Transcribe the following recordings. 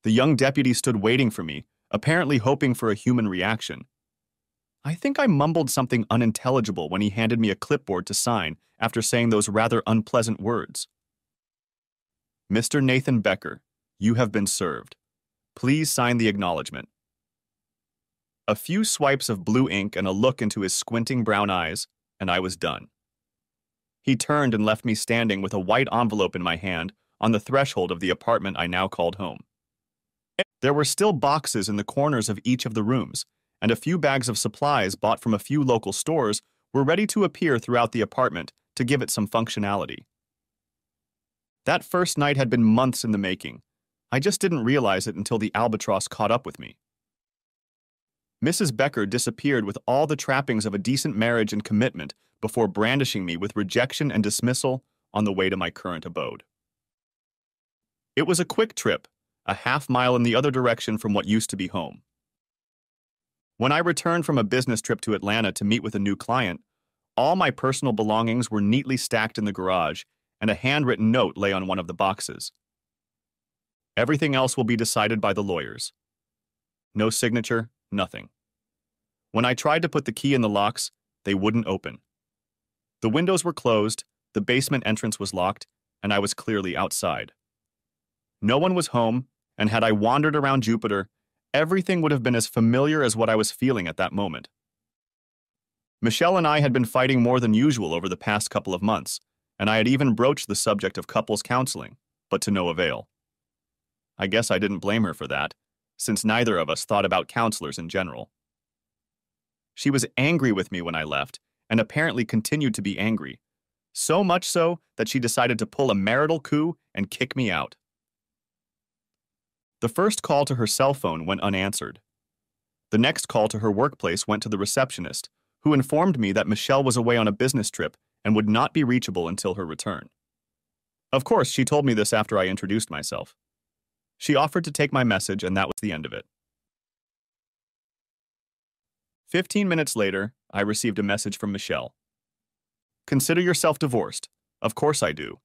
The young deputy stood waiting for me, apparently hoping for a human reaction. I think I mumbled something unintelligible when he handed me a clipboard to sign after saying those rather unpleasant words. Mr. Nathan Becker, you have been served. Please sign the acknowledgement. A few swipes of blue ink and a look into his squinting brown eyes, and I was done. He turned and left me standing with a white envelope in my hand on the threshold of the apartment I now called home. There were still boxes in the corners of each of the rooms, and a few bags of supplies bought from a few local stores were ready to appear throughout the apartment to give it some functionality. That first night had been months in the making. I just didn't realize it until the albatross caught up with me. Mrs. Becker disappeared with all the trappings of a decent marriage and commitment before brandishing me with rejection and dismissal on the way to my current abode. It was a quick trip, a half-mile in the other direction from what used to be home. When I returned from a business trip to Atlanta to meet with a new client, all my personal belongings were neatly stacked in the garage, and a handwritten note lay on one of the boxes. Everything else will be decided by the lawyers. No signature, nothing. When I tried to put the key in the locks, they wouldn't open. The windows were closed, the basement entrance was locked, and I was clearly outside. No one was home, and had I wandered around Jupiter, everything would have been as familiar as what I was feeling at that moment. Michelle and I had been fighting more than usual over the past couple of months, and I had even broached the subject of couples counseling, but to no avail. I guess I didn't blame her for that, since neither of us thought about counselors in general. She was angry with me when I left, and apparently continued to be angry, so much so that she decided to pull a marital coup and kick me out. The first call to her cell phone went unanswered. The next call to her workplace went to the receptionist, who informed me that Michelle was away on a business trip and would not be reachable until her return. Of course, she told me this after I introduced myself. She offered to take my message, and that was the end of it. 15 minutes later, I received a message from Michelle. Consider yourself divorced. Of course I do.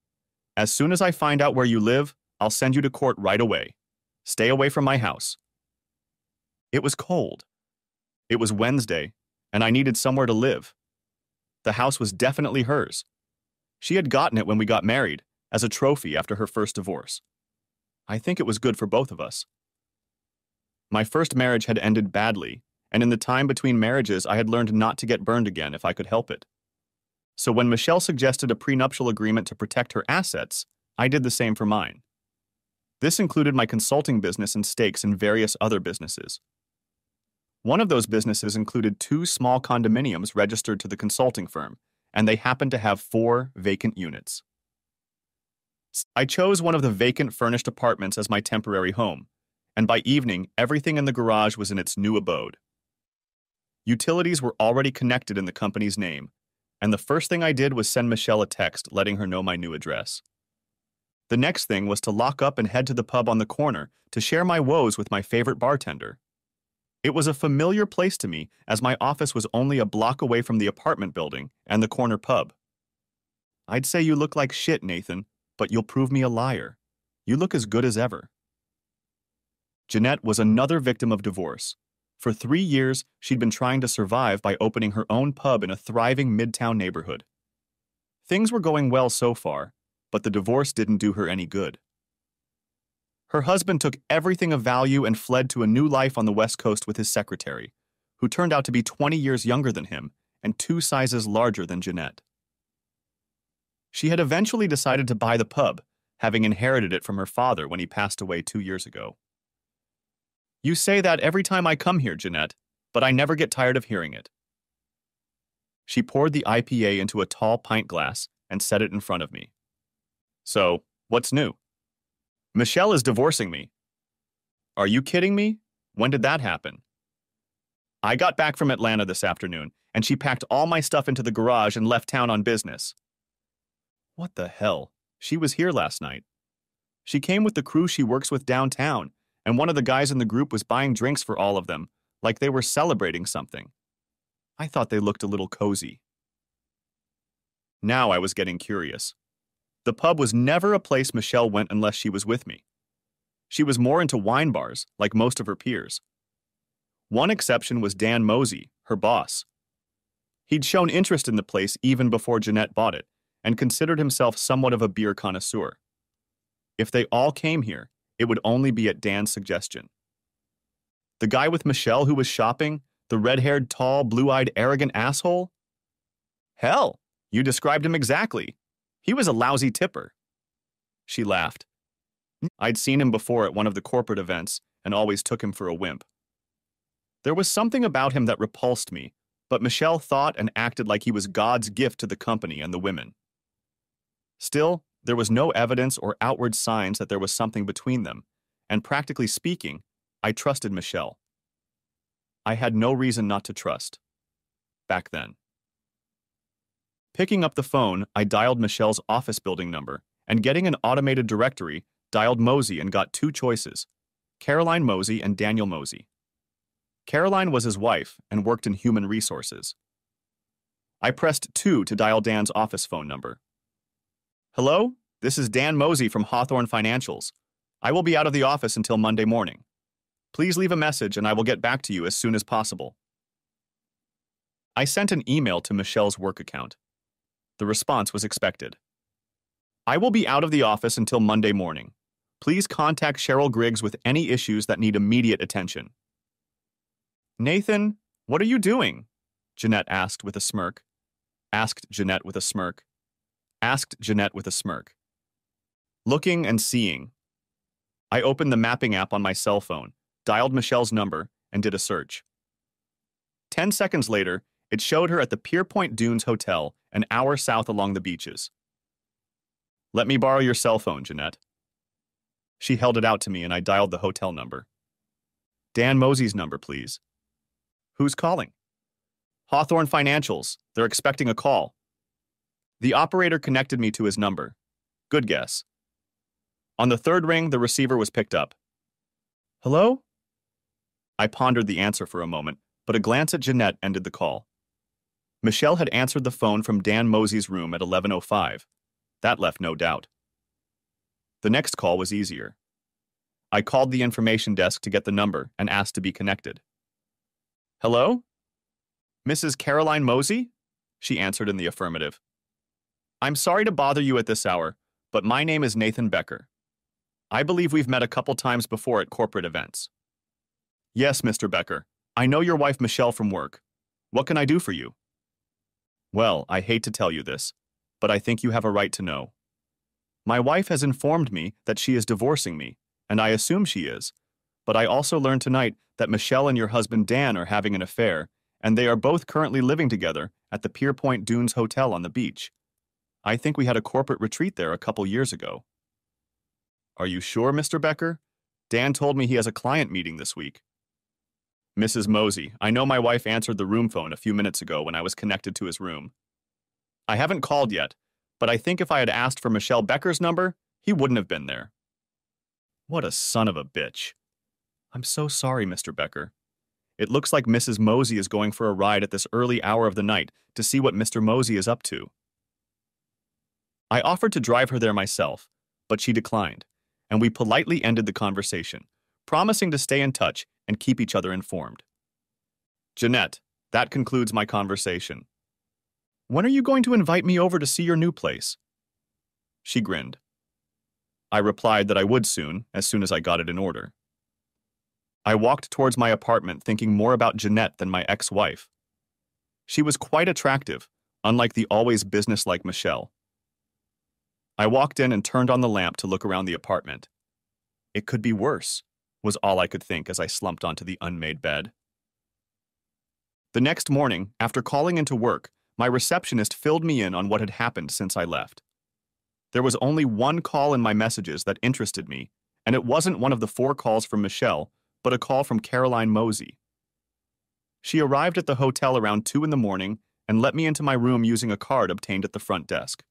As soon as I find out where you live, I'll send you to court right away. Stay away from my house. It was cold. It was Wednesday, and I needed somewhere to live. The house was definitely hers. She had gotten it when we got married, as a trophy after her first divorce. I think it was good for both of us. My first marriage had ended badly, and in the time between marriages I had learned not to get burned again if I could help it. So when Michelle suggested a prenuptial agreement to protect her assets, I did the same for mine. This included my consulting business and stakes in various other businesses. One of those businesses included 2 small condominiums registered to the consulting firm, and they happened to have 4 vacant units. I chose one of the vacant furnished apartments as my temporary home, and by evening, everything in the garage was in its new abode. Utilities were already connected in the company's name, and the first thing I did was send Michelle a text letting her know my new address. The next thing was to lock up and head to the pub on the corner to share my woes with my favorite bartender. It was a familiar place to me, as my office was only a block away from the apartment building and the corner pub. I'd say you look like shit, Nathan, but you'll prove me a liar. You look as good as ever. Jeanette was another victim of divorce. For 3 years, she'd been trying to survive by opening her own pub in a thriving midtown neighborhood. Things were going well so far, but the divorce didn't do her any good. Her husband took everything of value and fled to a new life on the West Coast with his secretary, who turned out to be 20 years younger than him and 2 sizes larger than Jeanette. She had eventually decided to buy the pub, having inherited it from her father when he passed away 2 years ago. You say that every time I come here, Jeanette, but I never get tired of hearing it. She poured the IPA into a tall pint glass and set it in front of me. So, what's new? Michelle is divorcing me. Are you kidding me? When did that happen? I got back from Atlanta this afternoon, and she packed all my stuff into the garage and left town on business. What the hell? She was here last night. She came with the crew she works with downtown, and one of the guys in the group was buying drinks for all of them, like they were celebrating something. I thought they looked a little cozy. Now I was getting curious. The pub was never a place Michelle went unless she was with me. She was more into wine bars, like most of her peers. One exception was Dan Mosey, her boss. He'd shown interest in the place even before Jeanette bought it, and considered himself somewhat of a beer connoisseur. If they all came here, it would only be at Dan's suggestion. The guy with Michelle who was shopping, the red-haired, tall, blue-eyed, arrogant asshole? Hell, you described him exactly. He was a lousy tipper. She laughed. I'd seen him before at one of the corporate events and always took him for a wimp. There was something about him that repulsed me, but Michelle thought and acted like he was God's gift to the company and the women. Still, there was no evidence or outward signs that there was something between them, and practically speaking, I trusted Michelle. I had no reason not to trust. Back then. Picking up the phone, I dialed Michelle's office building number, and getting an automated directory, dialed Mosey and got two choices, Caroline Mosey and Daniel Mosey. Caroline was his wife and worked in human resources. I pressed 2 to dial Dan's office phone number. Hello, this is Dan Mosey from Hawthorne Financials. I will be out of the office until Monday morning. Please leave a message and I will get back to you as soon as possible. I sent an email to Michelle's work account. The response was expected. I will be out of the office until Monday morning. Please contact Cheryl Griggs with any issues that need immediate attention. Nathan, what are you doing? Jeanette asked with a smirk. Asked Jeanette with a smirk. Asked Jeanette with a smirk. Looking and seeing. I opened the mapping app on my cell phone, dialed Michelle's number, and did a search. 10 seconds later, it showed her at the Pierpoint Dunes Hotel, an hour south along the beaches. Let me borrow your cell phone, Jeanette. She held it out to me and I dialed the hotel number. Dan Mosey's number, please. Who's calling? Hawthorne Financials. They're expecting a call. The operator connected me to his number. Good guess. On the third ring, the receiver was picked up. Hello? I pondered the answer for a moment, but a glance at Jeanette ended the call. Michelle had answered the phone from Dan Mosey's room at 11:05. That left no doubt. The next call was easier. I called the information desk to get the number and asked to be connected. Hello? Mrs. Caroline Mosey? She answered in the affirmative. I'm sorry to bother you at this hour, but my name is Nathan Becker. I believe we've met a couple times before at corporate events. Yes, Mr. Becker. I know your wife Michelle from work. What can I do for you? Well, I hate to tell you this, but I think you have a right to know. My wife has informed me that she is divorcing me, and I assume she is, but I also learned tonight that Michelle and your husband Dan are having an affair, and they are both currently living together at the Pierpoint Dunes Hotel on the beach. I think we had a corporate retreat there a couple years ago. Are you sure, Mr. Becker? Dan told me he has a client meeting this week. Mrs. Mosey, I know my wife answered the room phone a few minutes ago when I was connected to his room. I haven't called yet, but I think if I had asked for Michelle Becker's number, he wouldn't have been there. What a son of a bitch. I'm so sorry, Mr. Becker. It looks like Mrs. Mosey is going for a ride at this early hour of the night to see what Mr. Mosey is up to. I offered to drive her there myself, but she declined, and we politely ended the conversation, promising to stay in touch and keep each other informed. Jeanette, that concludes my conversation. When are you going to invite me over to see your new place? She grinned. I replied that I would soon as I got it in order. I walked towards my apartment thinking more about Jeanette than my ex-wife. She was quite attractive, unlike the always businesslike Michelle. I walked in and turned on the lamp to look around the apartment. It could be worse, was all I could think as I slumped onto the unmade bed. The next morning, after calling into work, my receptionist filled me in on what had happened since I left. There was only one call in my messages that interested me, and it wasn't one of the 4 calls from Michelle, but a call from Caroline Mosey. She arrived at the hotel around 2 in the morning and let me into my room using a card obtained at the front desk.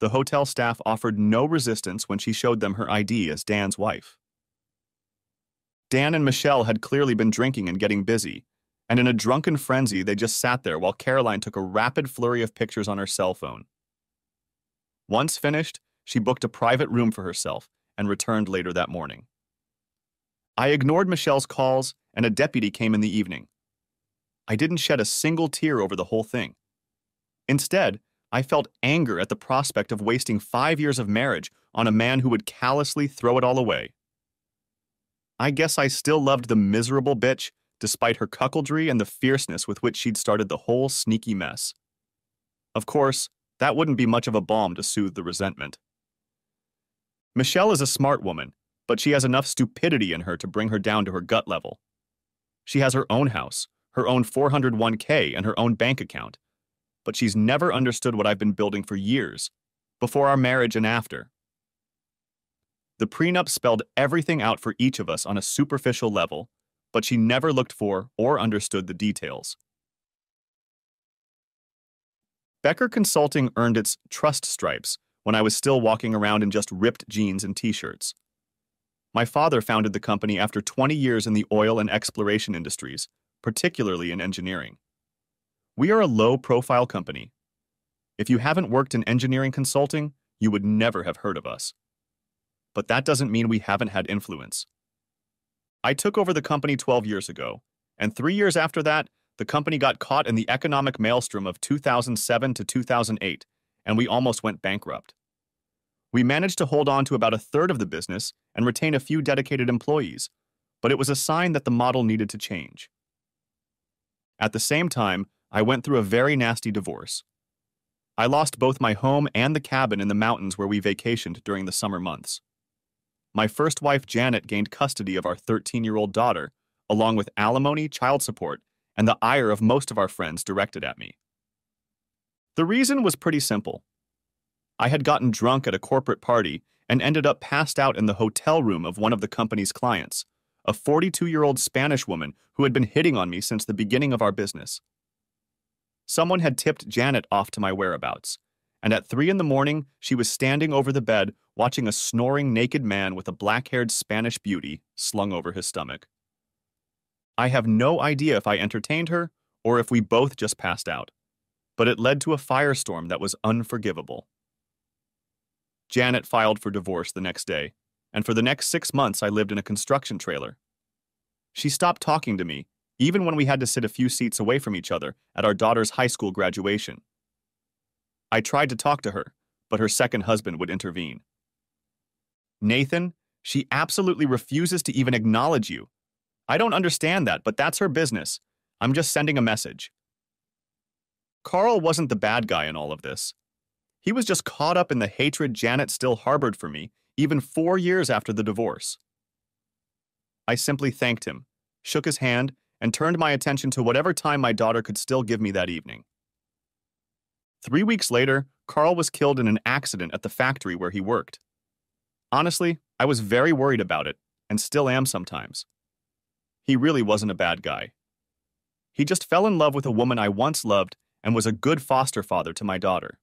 The hotel staff offered no resistance when she showed them her ID as Dan's wife. Dan and Michelle had clearly been drinking and getting busy, and in a drunken frenzy they just sat there while Caroline took a rapid flurry of pictures on her cell phone. Once finished, she booked a private room for herself and returned later that morning. I ignored Michelle's calls, and a deputy came in the evening. I didn't shed a single tear over the whole thing. Instead, I felt anger at the prospect of wasting 5 years of marriage on a man who would callously throw it all away. I guess I still loved the miserable bitch, despite her cuckoldry and the fierceness with which she'd started the whole sneaky mess. Of course, that wouldn't be much of a balm to soothe the resentment. Michelle is a smart woman, but she has enough stupidity in her to bring her down to her gut level. She has her own house, her own 401k, and her own bank account, but she's never understood what I've been building for years, before our marriage and after. The prenup spelled everything out for each of us on a superficial level, but she never looked for or understood the details. Becker Consulting earned its trust stripes when I was still walking around in just ripped jeans and t-shirts. My father founded the company after 20 years in the oil and exploration industries, particularly in engineering. We are a low-profile company. If you haven't worked in engineering consulting, you would never have heard of us. But that doesn't mean we haven't had influence. I took over the company 12 years ago, and 3 years after that, the company got caught in the economic maelstrom of 2007 to 2008, and we almost went bankrupt. We managed to hold on to about a third of the business and retain a few dedicated employees, but it was a sign that the model needed to change. At the same time, I went through a very nasty divorce. I lost both my home and the cabin in the mountains where we vacationed during the summer months. My first wife, Janet, gained custody of our 13-year-old daughter, along with alimony, child support, and the ire of most of our friends directed at me. The reason was pretty simple. I had gotten drunk at a corporate party and ended up passed out in the hotel room of one of the company's clients, a 42-year-old Spanish woman who had been hitting on me since the beginning of our business. Someone had tipped Janet off to my whereabouts, and at 3 a.m, she was standing over the bed watching a snoring naked man with a black-haired Spanish beauty slung over his stomach. I have no idea if I entertained her or if we both just passed out, but it led to a firestorm that was unforgivable. Janet filed for divorce the next day, and for the next 6 months I lived in a construction trailer. She stopped talking to me, even when we had to sit a few seats away from each other at our daughter's high school graduation. I tried to talk to her, but her second husband would intervene. Nathan, she absolutely refuses to even acknowledge you. I don't understand that, but that's her business. I'm just sending a message. Carl wasn't the bad guy in all of this. He was just caught up in the hatred Janet still harbored for me, even 4 years after the divorce. I simply thanked him, shook his hand, and turned my attention to whatever time my daughter could still give me that evening. 3 weeks later, Carl was killed in an accident at the factory where he worked. Honestly, I was very worried about it, and still am sometimes. He really wasn't a bad guy. He just fell in love with a woman I once loved and was a good foster father to my daughter.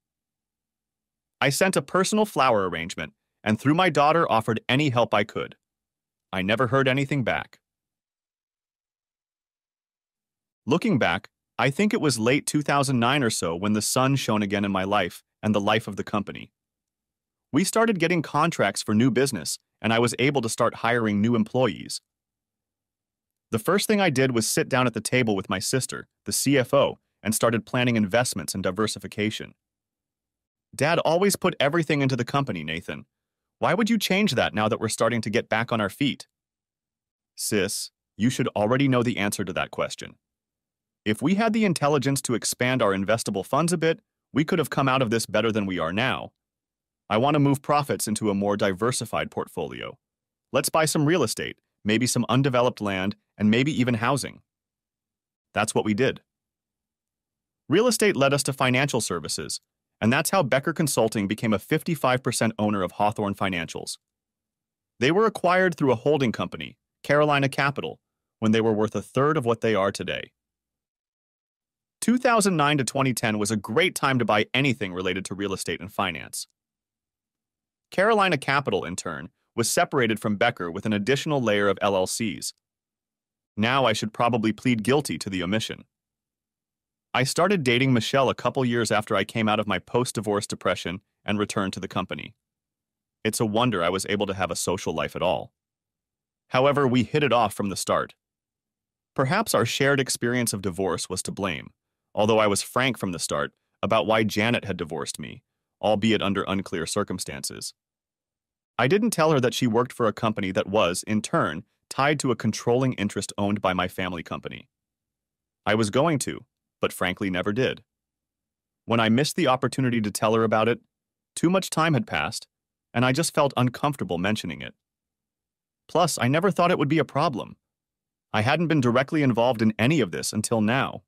I sent a personal flower arrangement, and through my daughter offered any help I could. I never heard anything back. Looking back, I think it was late 2009 or so when the sun shone again in my life and the life of the company. We started getting contracts for new business, and I was able to start hiring new employees. The first thing I did was sit down at the table with my sister, the CFO, and started planning investments and diversification. Dad always put everything into the company, Nathan. Why would you change that now that we're starting to get back on our feet? Sis, you should already know the answer to that question. If we had the intelligence to expand our investable funds a bit, we could have come out of this better than we are now. I want to move profits into a more diversified portfolio. Let's buy some real estate, maybe some undeveloped land, and maybe even housing. That's what we did. Real estate led us to financial services, and that's how Becker Consulting became a 55% owner of Hawthorne Financials. They were acquired through a holding company, Carolina Capital, when they were worth a third of what they are today. 2009 to 2010 was a great time to buy anything related to real estate and finance. Carolina Capital, in turn, was separated from Becker with an additional layer of LLCs. Now I should probably plead guilty to the omission. I started dating Michelle a couple years after I came out of my post-divorce depression and returned to the company. It's a wonder I was able to have a social life at all. However, we hit it off from the start. Perhaps our shared experience of divorce was to blame, although I was frank from the start about why Janet had divorced me, albeit under unclear circumstances. I didn't tell her that she worked for a company that was, in turn, tied to a controlling interest owned by my family company. I was going to, but frankly never did. When I missed the opportunity to tell her about it, too much time had passed, and I just felt uncomfortable mentioning it. Plus, I never thought it would be a problem. I hadn't been directly involved in any of this until now.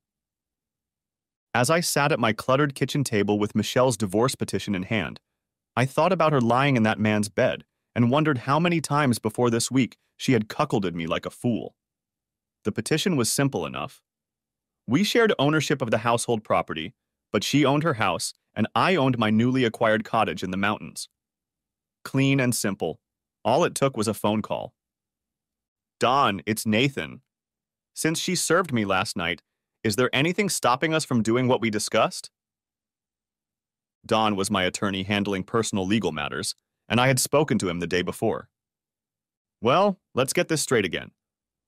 As I sat at my cluttered kitchen table with Michelle's divorce petition in hand, I thought about her lying in that man's bed and wondered how many times before this week she had cuckolded me like a fool. The petition was simple enough. We shared ownership of the household property, but she owned her house and I owned my newly acquired cottage in the mountains. Clean and simple. All it took was a phone call. "Don, it's Nathan. Since she served me last night, is there anything stopping us from doing what we discussed?" Don was my attorney handling personal legal matters, and I had spoken to him the day before. "Well, let's get this straight again.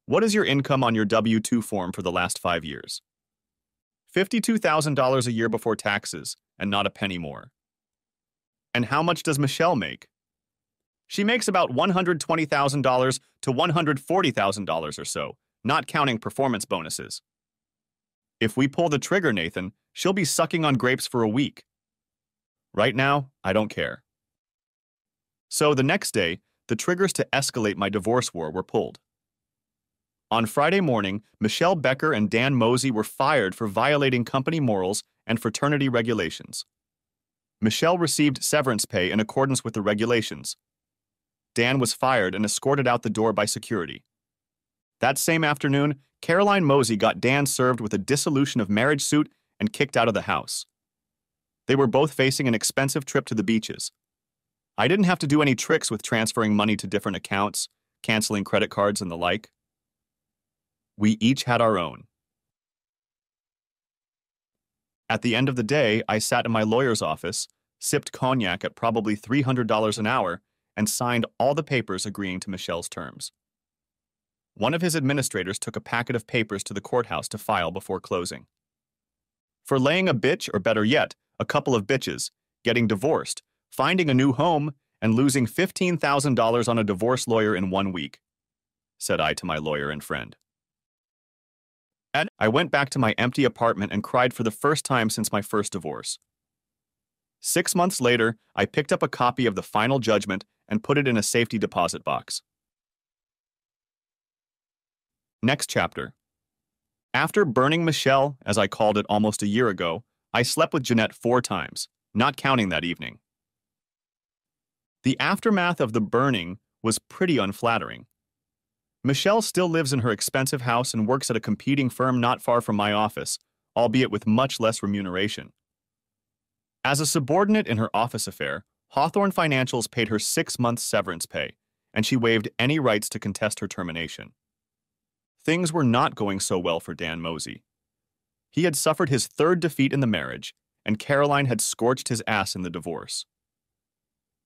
What is your income on your W-2 form for the last 5 years?" $52,000 a year before taxes, and not a penny more. "And how much does Michelle make?" "She makes about $120,000 to $140,000 or so, not counting performance bonuses." "If we pull the trigger, Nathan, she'll be sucking on grapes for a week." "Right now, I don't care." So the next day, the triggers to escalate my divorce war were pulled. On Friday morning, Michelle Becker and Dan Mosey were fired for violating company morals and fraternity regulations. Michelle received severance pay in accordance with the regulations. Dan was fired and escorted out the door by security. That same afternoon, Caroline Mosey got Dan served with a dissolution of marriage suit and kicked out of the house. They were both facing an expensive trip to the beaches. I didn't have to do any tricks with transferring money to different accounts, canceling credit cards, and the like. We each had our own. At the end of the day, I sat in my lawyer's office, sipped cognac at probably $300 an hour, and signed all the papers agreeing to Michelle's terms. One of his administrators took a packet of papers to the courthouse to file before closing. For laying a bitch, or better yet, a couple of bitches, getting divorced, finding a new home, and losing $15,000 on a divorce lawyer in 1 week, said I to my lawyer and friend. And I went back to my empty apartment and cried for the first time since my first divorce. 6 months later, I picked up a copy of the final judgment and put it in a safety deposit box. Next chapter. After burning Michelle, as I called it almost a year ago, I slept with Jeanette 4 times, not counting that evening. The aftermath of the burning was pretty unflattering. Michelle still lives in her expensive house and works at a competing firm not far from my office, albeit with much less remuneration. As a subordinate in her office affair, Hawthorne Financials paid her 6 months severance pay, and she waived any rights to contest her termination. Things were not going so well for Dan Mosey. He had suffered his 3rd defeat in the marriage, and Caroline had scorched his ass in the divorce.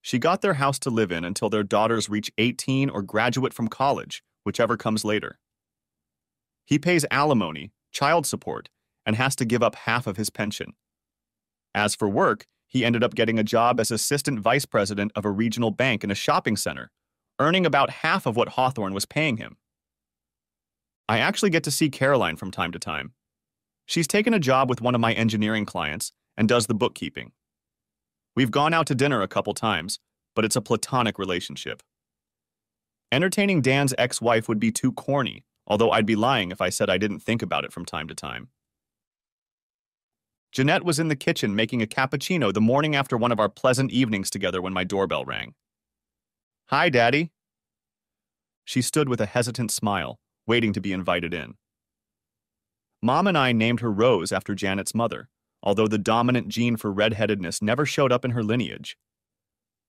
She got their house to live in until their daughters reach 18 or graduate from college, whichever comes later. He pays alimony, child support, and has to give up half of his pension. As for work, he ended up getting a job as assistant vice president of a regional bank in a shopping center, earning about half of what Hawthorne was paying him. I actually get to see Caroline from time to time. She's taken a job with one of my engineering clients and does the bookkeeping. We've gone out to dinner a couple times, but it's a platonic relationship. Entertaining Dan's ex-wife would be too corny, although I'd be lying if I said I didn't think about it from time to time. Jeanette was in the kitchen making a cappuccino the morning after one of our pleasant evenings together when my doorbell rang. "Hi, Daddy." She stood with a hesitant smile, waiting to be invited in. Mom and I named her Rose after Janet's mother, although the dominant gene for redheadedness never showed up in her lineage.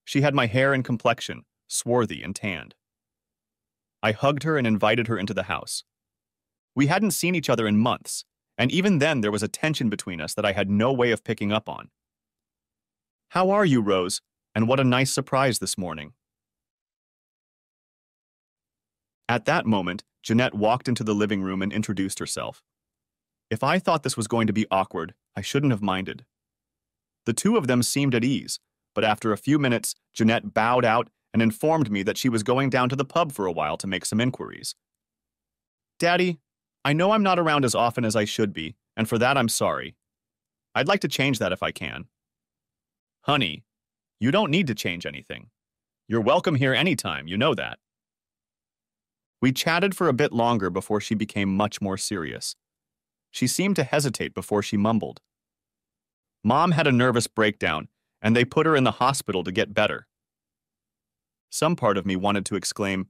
She had my hair and complexion, swarthy and tanned. I hugged her and invited her into the house. We hadn't seen each other in months, and even then there was a tension between us that I had no way of picking up on. "How are you, Rose? And what a nice surprise this morning." At that moment, Jeanette walked into the living room and introduced herself. If I thought this was going to be awkward, I shouldn't have minded. The two of them seemed at ease, but after a few minutes, Jeanette bowed out and informed me that she was going down to the pub for a while to make some inquiries. Daddy, I know I'm not around as often as I should be, and for that I'm sorry. I'd like to change that if I can. Honey, you don't need to change anything. You're welcome here anytime, you know that. We chatted for a bit longer before she became much more serious. She seemed to hesitate before she mumbled. Mom had a nervous breakdown, and they put her in the hospital to get better. Some part of me wanted to exclaim,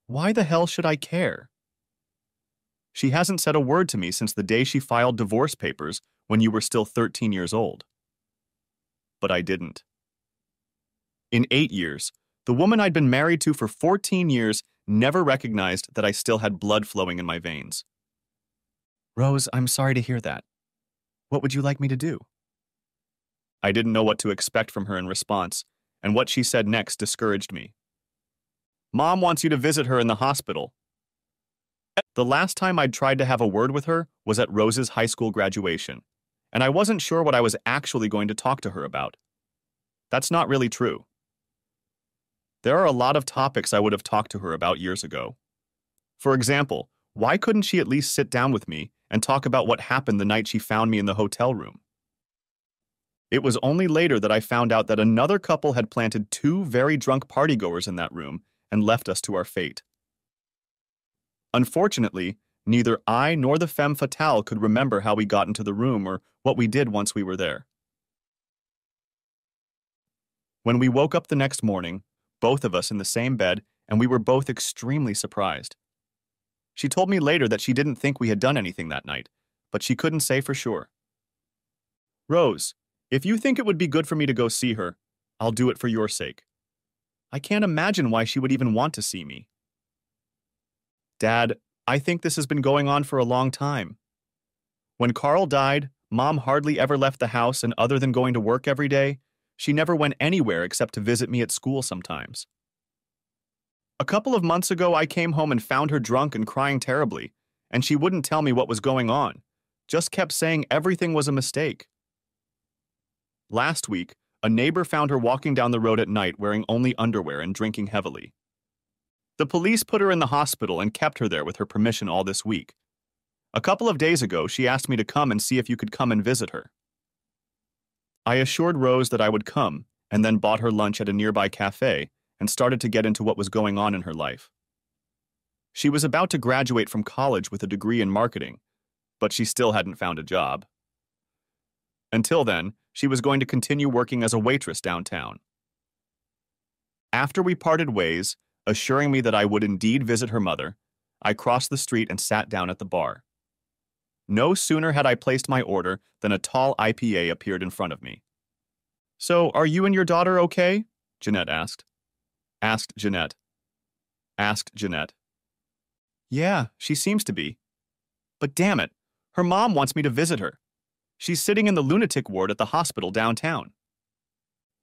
"Why the hell should I care?" She hasn't said a word to me since the day she filed divorce papers when you were still 13 years old. But I didn't. In 8 years, the woman I'd been married to for 14 years never recognized that I still had blood flowing in my veins. Rose, I'm sorry to hear that. What would you like me to do? I didn't know what to expect from her in response, and what she said next discouraged me. Mom wants you to visit her in the hospital. The last time I'd tried to have a word with her was at Rose's high school graduation, and I wasn't sure what I was actually going to talk to her about. That's not really true. There are a lot of topics I would have talked to her about years ago. For example, why couldn't she at least sit down with me and talk about what happened the night she found me in the hotel room? It was only later that I found out that another couple had planted 2 very drunk partygoers in that room and left us to our fate. Unfortunately, neither I nor the femme fatale could remember how we got into the room or what we did once we were there. When we woke up the next morning, both of us in the same bed, and we were both extremely surprised. She told me later that she didn't think we had done anything that night, but she couldn't say for sure. Rose, if you think it would be good for me to go see her, I'll do it for your sake. I can't imagine why she would even want to see me. Dad, I think this has been going on for a long time. When Carl died, Mom hardly ever left the house, and other than going to work every day, she never went anywhere except to visit me at school sometimes. A couple of months ago, I came home and found her drunk and crying terribly, and she wouldn't tell me what was going on, just kept saying everything was a mistake. Last week, a neighbor found her walking down the road at night wearing only underwear and drinking heavily. The police put her in the hospital and kept her there with her permission all this week. A couple of days ago, she asked me to come and see if you could come and visit her. I assured Rose that I would come, and then bought her lunch at a nearby cafe and started to get into what was going on in her life. She was about to graduate from college with a degree in marketing, but she still hadn't found a job. Until then, she was going to continue working as a waitress downtown. After we parted ways, assuring me that I would indeed visit her mother, I crossed the street and sat down at the bar. No sooner had I placed my order than a tall IPA appeared in front of me. So, are you and your daughter okay? Jeanette asked. Asked Jeanette. Yeah, she seems to be. But damn it, her mom wants me to visit her. She's sitting in the lunatic ward at the hospital downtown.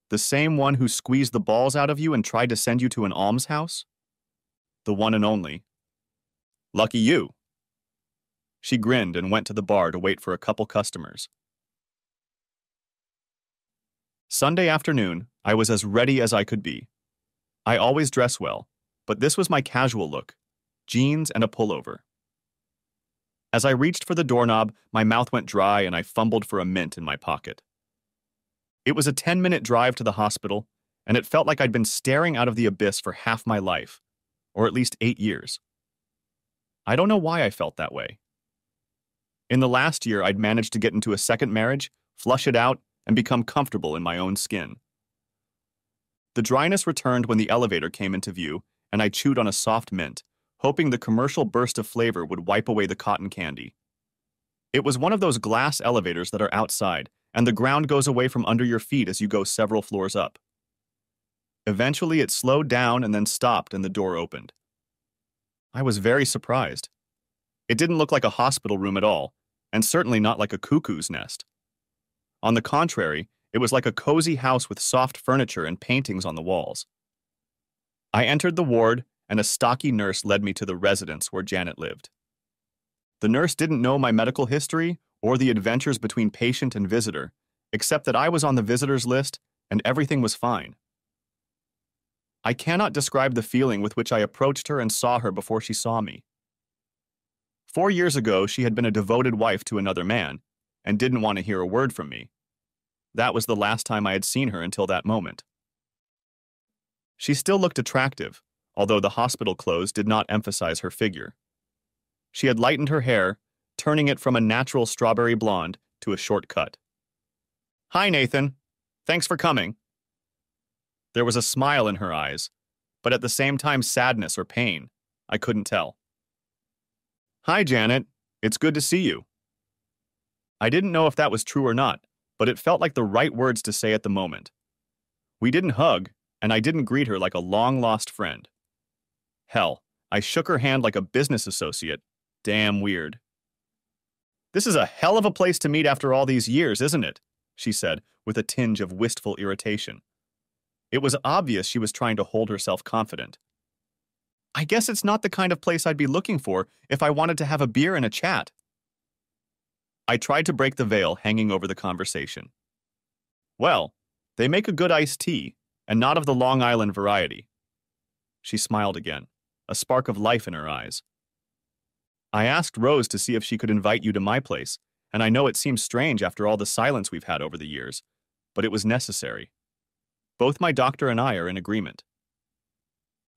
The same one who squeezed the balls out of you and tried to send you to an almshouse? The one and only. Lucky you. She grinned and went to the bar to wait for a couple customers. Sunday afternoon, I was as ready as I could be. I always dress well, but this was my casual look, jeans and a pullover. As I reached for the doorknob, my mouth went dry and I fumbled for a mint in my pocket. It was a 10-minute drive to the hospital, and it felt like I'd been staring out of the abyss for half my life, or at least 8 years. I don't know why I felt that way. In the last year, I'd managed to get into a second marriage, flush it out, and become comfortable in my own skin. The dryness returned when the elevator came into view, and I chewed on a soft mint, hoping the commercial burst of flavor would wipe away the cotton candy. It was one of those glass elevators that are outside, and the ground goes away from under your feet as you go several floors up. Eventually, it slowed down and then stopped, and the door opened. I was very surprised. It didn't look like a hospital room at all, and certainly not like a cuckoo's nest. On the contrary, it was like a cozy house with soft furniture and paintings on the walls. I entered the ward, and a stocky nurse led me to the residence where Janet lived. The nurse didn't know my medical history or the adventures between patient and visitor, except that I was on the visitors list and everything was fine. I cannot describe the feeling with which I approached her and saw her before she saw me. 4 years ago, she had been a devoted wife to another man and didn't want to hear a word from me. That was the last time I had seen her until that moment. She still looked attractive, although the hospital clothes did not emphasize her figure. She had lightened her hair, turning it from a natural strawberry blonde to a short cut. "Hi, Nathan. Thanks for coming." There was a smile in her eyes, but at the same time sadness or pain. I couldn't tell. "Hi, Janet. It's good to see you." I didn't know if that was true or not, but it felt like the right words to say at the moment. We didn't hug, and I didn't greet her like a long-lost friend. Hell, I shook her hand like a business associate. Damn weird. "This is a hell of a place to meet after all these years, isn't it?" she said, with a tinge of wistful irritation. It was obvious she was trying to hold herself confident. "I guess it's not the kind of place I'd be looking for if I wanted to have a beer and a chat." I tried to break the veil hanging over the conversation. "Well, they make a good iced tea, and not of the Long Island variety." She smiled again, a spark of life in her eyes. "I asked Rose to see if she could invite you to my place, and I know it seems strange after all the silence we've had over the years, but it was necessary. Both my doctor and I are in agreement."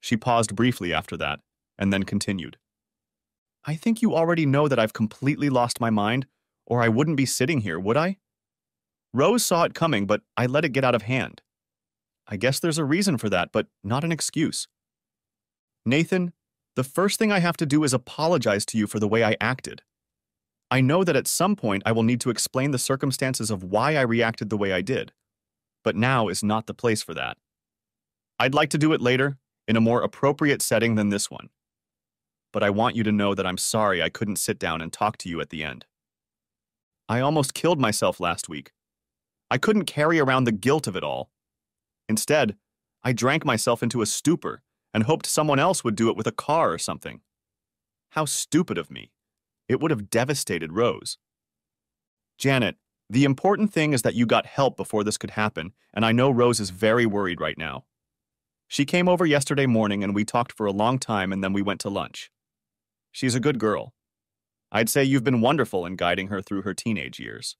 She paused briefly after that, and then continued. "I think you already know that I've completely lost my mind, or I wouldn't be sitting here, would I? Rose saw it coming, but I let it get out of hand. I guess there's a reason for that, but not an excuse. Nathan, the first thing I have to do is apologize to you for the way I acted. I know that at some point I will need to explain the circumstances of why I reacted the way I did, but now is not the place for that. I'd like to do it later, in a more appropriate setting than this one. But I want you to know that I'm sorry I couldn't sit down and talk to you at the end. I almost killed myself last week. I couldn't carry around the guilt of it all. Instead, I drank myself into a stupor and hoped someone else would do it with a car or something. How stupid of me. It would have devastated Rose. Janet, the important thing is that you got help before this could happen, and I know Rose is very worried right now. She came over yesterday morning and we talked for a long time and then we went to lunch. She's a good girl. I'd say you've been wonderful in guiding her through her teenage years."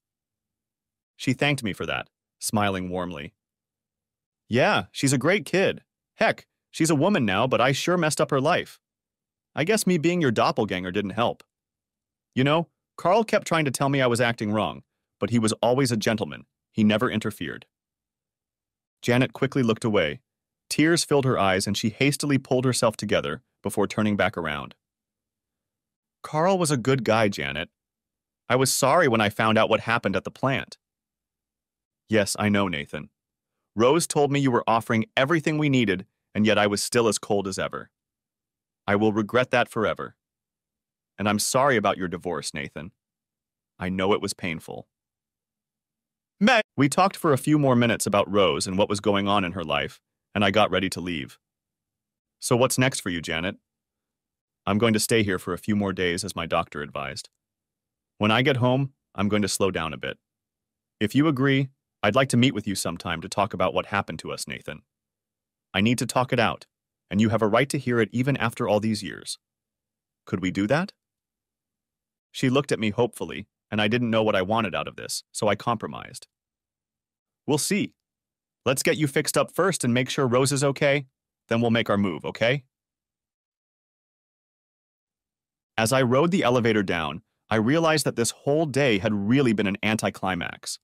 She thanked me for that, smiling warmly. "Yeah, she's a great kid. Heck, she's a woman now, but I sure messed up her life. I guess me being your doppelganger didn't help. You know, Carl kept trying to tell me I was acting wrong, but he was always a gentleman. He never interfered." Janet quickly looked away. Tears filled her eyes and she hastily pulled herself together before turning back around. "Carl was a good guy, Janet. I was sorry when I found out what happened at the plant." "Yes, I know, Nathan. Rose told me you were offering everything we needed, and yet I was still as cold as ever. I will regret that forever. And I'm sorry about your divorce, Nathan. I know it was painful." We talked for a few more minutes about Rose and what was going on in her life, and I got ready to leave. "So what's next for you, Janet?" "I'm going to stay here for a few more days as my doctor advised. When I get home, I'm going to slow down a bit. If you agree, I'd like to meet with you sometime to talk about what happened to us, Nathan. I need to talk it out, and you have a right to hear it even after all these years. Could we do that?" She looked at me hopefully, and I didn't know what I wanted out of this, so I compromised. "We'll see. Let's get you fixed up first and make sure Rose is okay, then we'll make our move, okay?" As I rode the elevator down, I realized that this whole day had really been an anticlimax.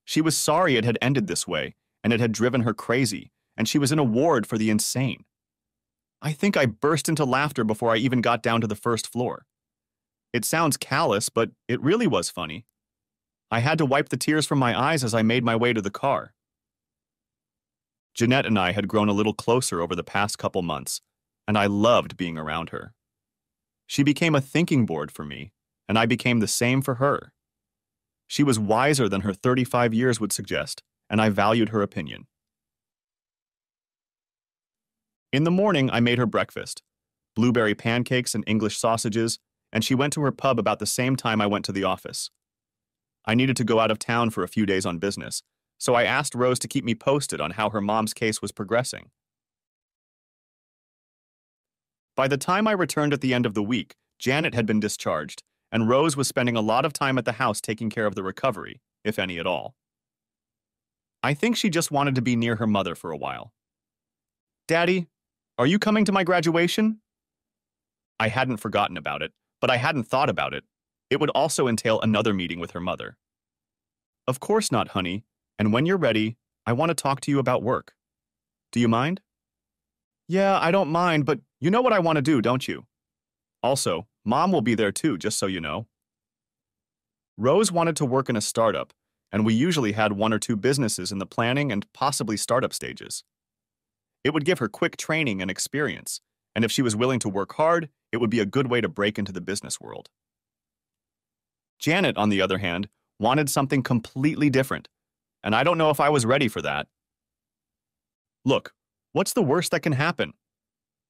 She was sorry it had ended this way, and it had driven her crazy, and she was in a ward for the insane. I think I burst into laughter before I even got down to the first floor. It sounds callous, but it really was funny. I had to wipe the tears from my eyes as I made my way to the car. Jeanette and I had grown a little closer over the past couple months, and I loved being around her. She became a thinking board for me, and I became the same for her. She was wiser than her 35 years would suggest, and I valued her opinion. In the morning, I made her breakfast, blueberry pancakes and English sausages, and she went to her pub about the same time I went to the office. I needed to go out of town for a few days on business, so I asked Rose to keep me posted on how her mom's case was progressing. By the time I returned at the end of the week, Janet had been discharged, and Rose was spending a lot of time at the house taking care of the recovery, if any at all. I think she just wanted to be near her mother for a while. "Daddy, are you coming to my graduation?" I hadn't forgotten about it, but I hadn't thought about it. It would also entail another meeting with her mother. "Of course not, honey, and when you're ready, I want to talk to you about work. Do you mind?" "Yeah, I don't mind, but you know what I want to do, don't you? Also, Mom will be there too, just so you know." Rose wanted to work in a startup, and we usually had one or two businesses in the planning and possibly startup stages. It would give her quick training and experience, and if she was willing to work hard, it would be a good way to break into the business world. Janet, on the other hand, wanted something completely different, and I don't know if I was ready for that. "Look, what's the worst that can happen?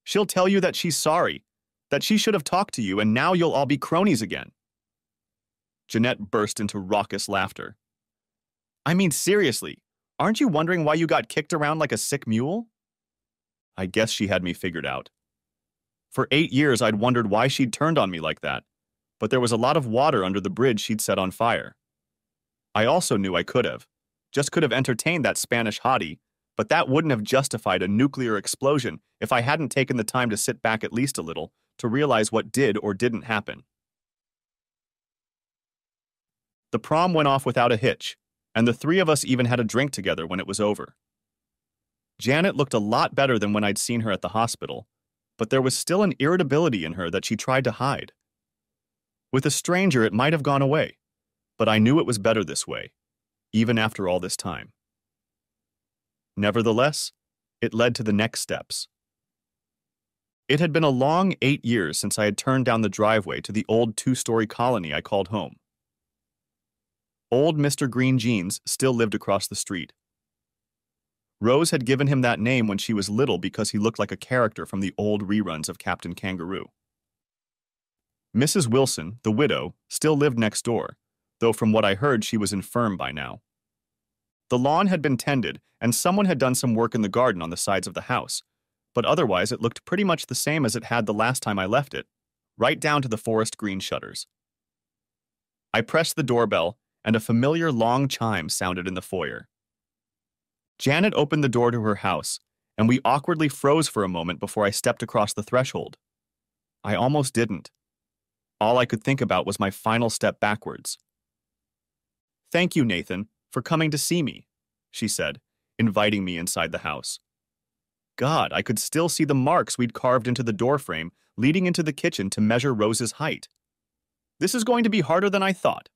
She'll tell you that she's sorry, that she should have talked to you, and now you'll all be cronies again." Jeanette burst into raucous laughter. "I mean, seriously, aren't you wondering why you got kicked around like a sick mule?" I guess she had me figured out. For 8 years, I'd wondered why she'd turned on me like that, but there was a lot of water under the bridge she'd set on fire. I also knew I could have entertained that Spanish hottie, but that wouldn't have justified a nuclear explosion if I hadn't taken the time to sit back at least a little to realize what did or didn't happen. The prom went off without a hitch, and the three of us even had a drink together when it was over. Janet looked a lot better than when I'd seen her at the hospital, but there was still an irritability in her that she tried to hide. With a stranger, it might have gone away, but I knew it was better this way, even after all this time. Nevertheless, it led to the next steps. It had been a long 8 years since I had turned down the driveway to the old 2-story colony I called home. Old Mr. Green Jeans still lived across the street. Rose had given him that name when she was little because he looked like a character from the old reruns of Captain Kangaroo. Mrs. Wilson, the widow, still lived next door, though from what I heard she was infirm by now. The lawn had been tended, and someone had done some work in the garden on the sides of the house, but otherwise it looked pretty much the same as it had the last time I left it, right down to the forest green shutters. I pressed the doorbell, and a familiar long chime sounded in the foyer. Janet opened the door to her house, and we awkwardly froze for a moment before I stepped across the threshold. I almost didn't. All I could think about was my final step backwards. "Thank you, Nathan, for coming to see me," she said, inviting me inside the house. God, I could still see the marks we'd carved into the doorframe leading into the kitchen to measure Rose's height. This is going to be harder than I thought.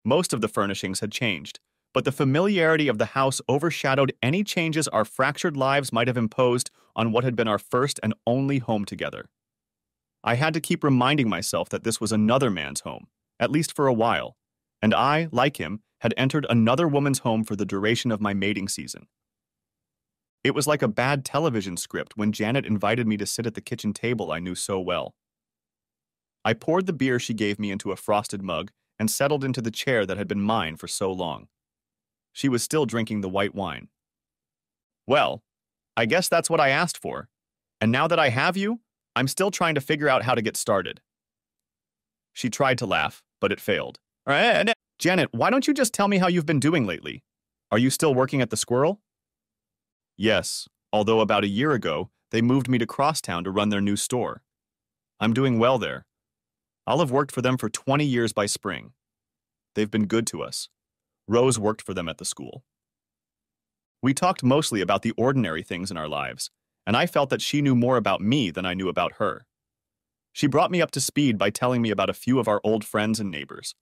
Most of the furnishings had changed, but the familiarity of the house overshadowed any changes our fractured lives might have imposed on what had been our first and only home together. I had to keep reminding myself that this was another man's home, at least for a while, and I, like him, had entered another woman's home for the duration of my mating season. It was like a bad television script when Janet invited me to sit at the kitchen table I knew so well. I poured the beer she gave me into a frosted mug and settled into the chair that had been mine for so long. She was still drinking the white wine. "Well, I guess that's what I asked for, and now that I have you, I'm still trying to figure out how to get started." She tried to laugh, but it failed. "Janet, why don't you just tell me how you've been doing lately? Are you still working at the Squirrel?" "Yes, although about a year ago, they moved me to Crosstown to run their new store. I'm doing well there. I'll have worked for them for 20 years by spring. They've been good to us. Rose worked for them at the school." We talked mostly about the ordinary things in our lives, and I felt that she knew more about me than I knew about her. She brought me up to speed by telling me about a few of our old friends and neighbors.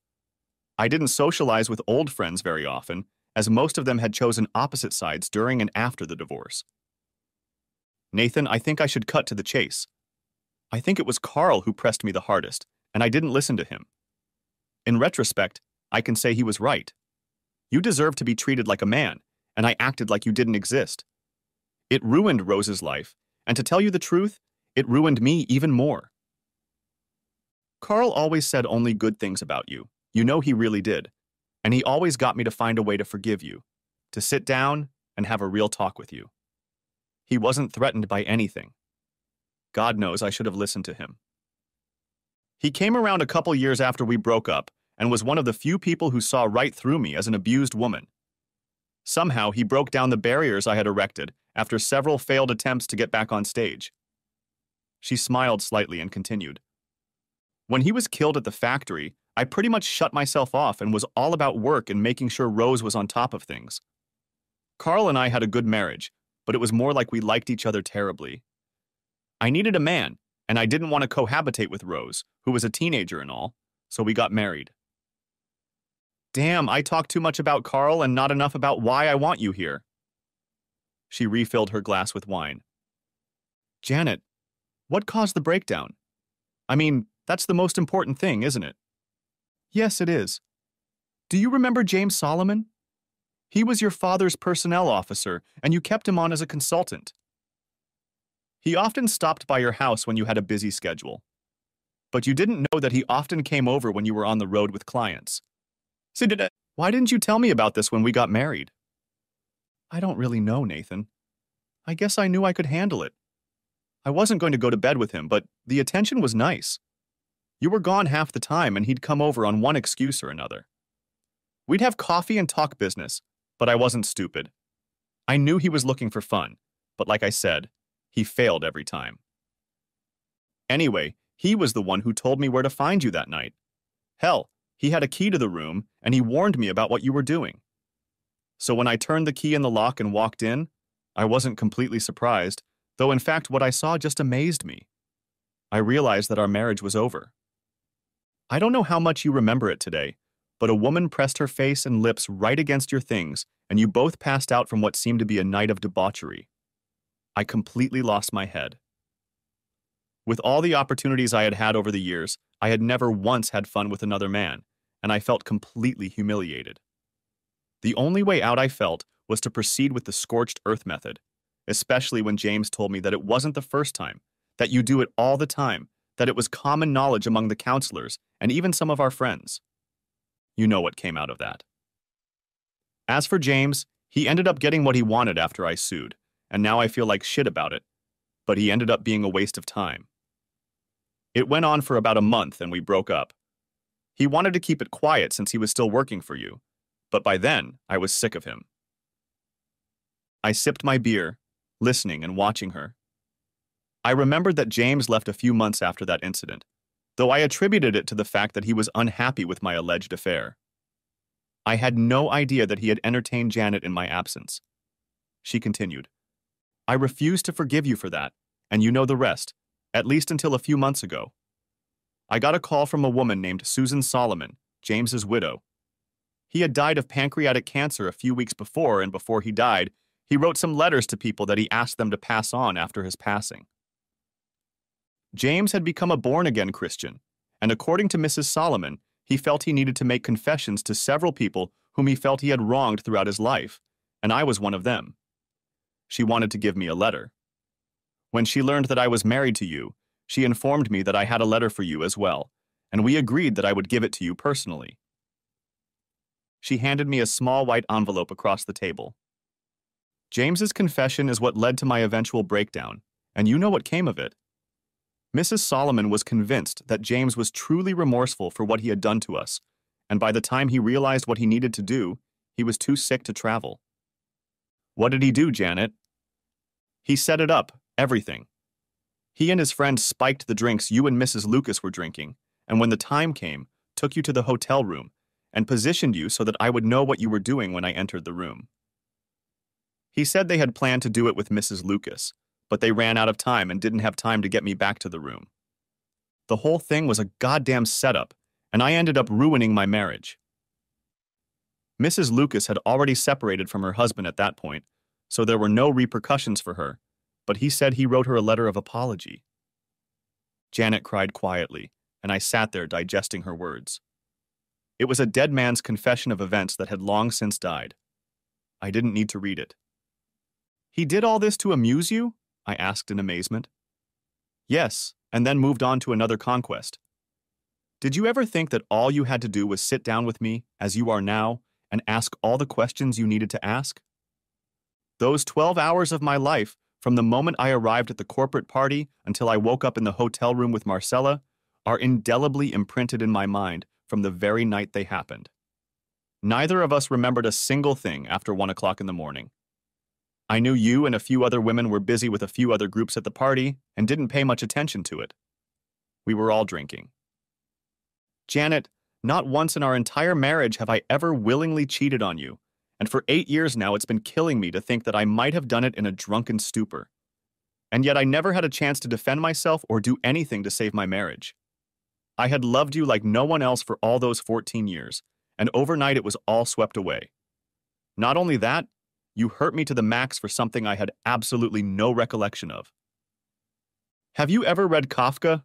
I didn't socialize with old friends very often, as most of them had chosen opposite sides during and after the divorce. "Nathan, I think I should cut to the chase. I think it was Carl who pressed me the hardest, and I didn't listen to him. In retrospect, I can say he was right. You deserve to be treated like a man, and I acted like you didn't exist. It ruined Rose's life, and to tell you the truth, it ruined me even more. Carl always said only good things about you. You know he really did. And he always got me to find a way to forgive you, to sit down and have a real talk with you. He wasn't threatened by anything. God knows I should have listened to him. He came around a couple years after we broke up and was one of the few people who saw right through me as an abused woman. Somehow, he broke down the barriers I had erected after several failed attempts to get back on stage. She smiled slightly and continued. When he was killed at the factory, I pretty much shut myself off and was all about work and making sure Rose was on top of things. Carl and I had a good marriage, but it was more like we liked each other terribly. I needed a man, and I didn't want to cohabitate with Rose, who was a teenager and all, so we got married. Damn, I talk too much about Carl and not enough about why I want you here. She refilled her glass with wine. Janet, what caused the breakdown? I mean, that's the most important thing, isn't it? Yes, it is. Do you remember James Solomon? He was your father's personnel officer, and you kept him on as a consultant. He often stopped by your house when you had a busy schedule. But you didn't know that he often came over when you were on the road with clients. Why didn't you tell me about this when we got married? I don't really know, Nathan. I guess I knew I could handle it. I wasn't going to go to bed with him, but the attention was nice. You were gone half the time, and he'd come over on one excuse or another. We'd have coffee and talk business, but I wasn't stupid. I knew he was looking for fun, but like I said, he failed every time. Anyway, he was the one who told me where to find you that night. Hell, he had a key to the room, and he warned me about what you were doing. So when I turned the key in the lock and walked in, I wasn't completely surprised, though in fact what I saw just amazed me. I realized that our marriage was over. I don't know how much you remember it today, but a woman pressed her face and lips right against your things, and you both passed out from what seemed to be a night of debauchery. I completely lost my head. With all the opportunities I had had over the years, I had never once had fun with another man, and I felt completely humiliated. The only way out I felt was to proceed with the scorched earth method, especially when James told me that it wasn't the first time, that you do it all the time, that it was common knowledge among the counselors and even some of our friends. You know what came out of that. As for James, he ended up getting what he wanted after I sued, and now I feel like shit about it, but he ended up being a waste of time. It went on for about a month and we broke up. He wanted to keep it quiet since he was still working for you, but by then I was sick of him. I sipped my beer, listening and watching her. I remembered that James left a few months after that incident, though I attributed it to the fact that he was unhappy with my alleged affair. I had no idea that he had entertained Janet in my absence. She continued, I refuse to forgive you for that, and you know the rest, at least until a few months ago. I got a call from a woman named Susan Solomon, James's widow. He had died of pancreatic cancer a few weeks before, and before he died, he wrote some letters to people that he asked them to pass on after his passing. James had become a born-again Christian, and according to Mrs. Solomon, he felt he needed to make confessions to several people whom he felt he had wronged throughout his life, and I was one of them. She wanted to give me a letter. When she learned that I was married to you, she informed me that I had a letter for you as well, and we agreed that I would give it to you personally. She handed me a small white envelope across the table. James's confession is what led to my eventual breakdown, and you know what came of it. Mrs. Solomon was convinced that James was truly remorseful for what he had done to us, and by the time he realized what he needed to do, he was too sick to travel. What did he do, Janet? He set it up, everything. He and his friends spiked the drinks you and Mrs. Lucas were drinking, and when the time came, took you to the hotel room, and positioned you so that I would know what you were doing when I entered the room. He said they had planned to do it with Mrs. Lucas, but they ran out of time and didn't have time to get me back to the room. The whole thing was a goddamn setup, and I ended up ruining my marriage. Mrs. Lucas had already separated from her husband at that point, so there were no repercussions for her, but he said he wrote her a letter of apology. Janet cried quietly, and I sat there digesting her words. It was a dead man's confession of events that had long since died. I didn't need to read it. He did all this to amuse you? I asked in amazement. Yes, and then moved on to another conquest. Did you ever think that all you had to do was sit down with me, as you are now, and ask all the questions you needed to ask? Those 12 hours of my life, from the moment I arrived at the corporate party until I woke up in the hotel room with Marcella, are indelibly imprinted in my mind from the very night they happened. Neither of us remembered a single thing after 1 o'clock in the morning. I knew you and a few other women were busy with a few other groups at the party and didn't pay much attention to it. We were all drinking. Janet, not once in our entire marriage have I ever willingly cheated on you, and for 8 years now it's been killing me to think that I might have done it in a drunken stupor. And yet I never had a chance to defend myself or do anything to save my marriage. I had loved you like no one else for all those 14 years, and overnight it was all swept away. Not only that, you hurt me to the max for something I had absolutely no recollection of. Have you ever read Kafka?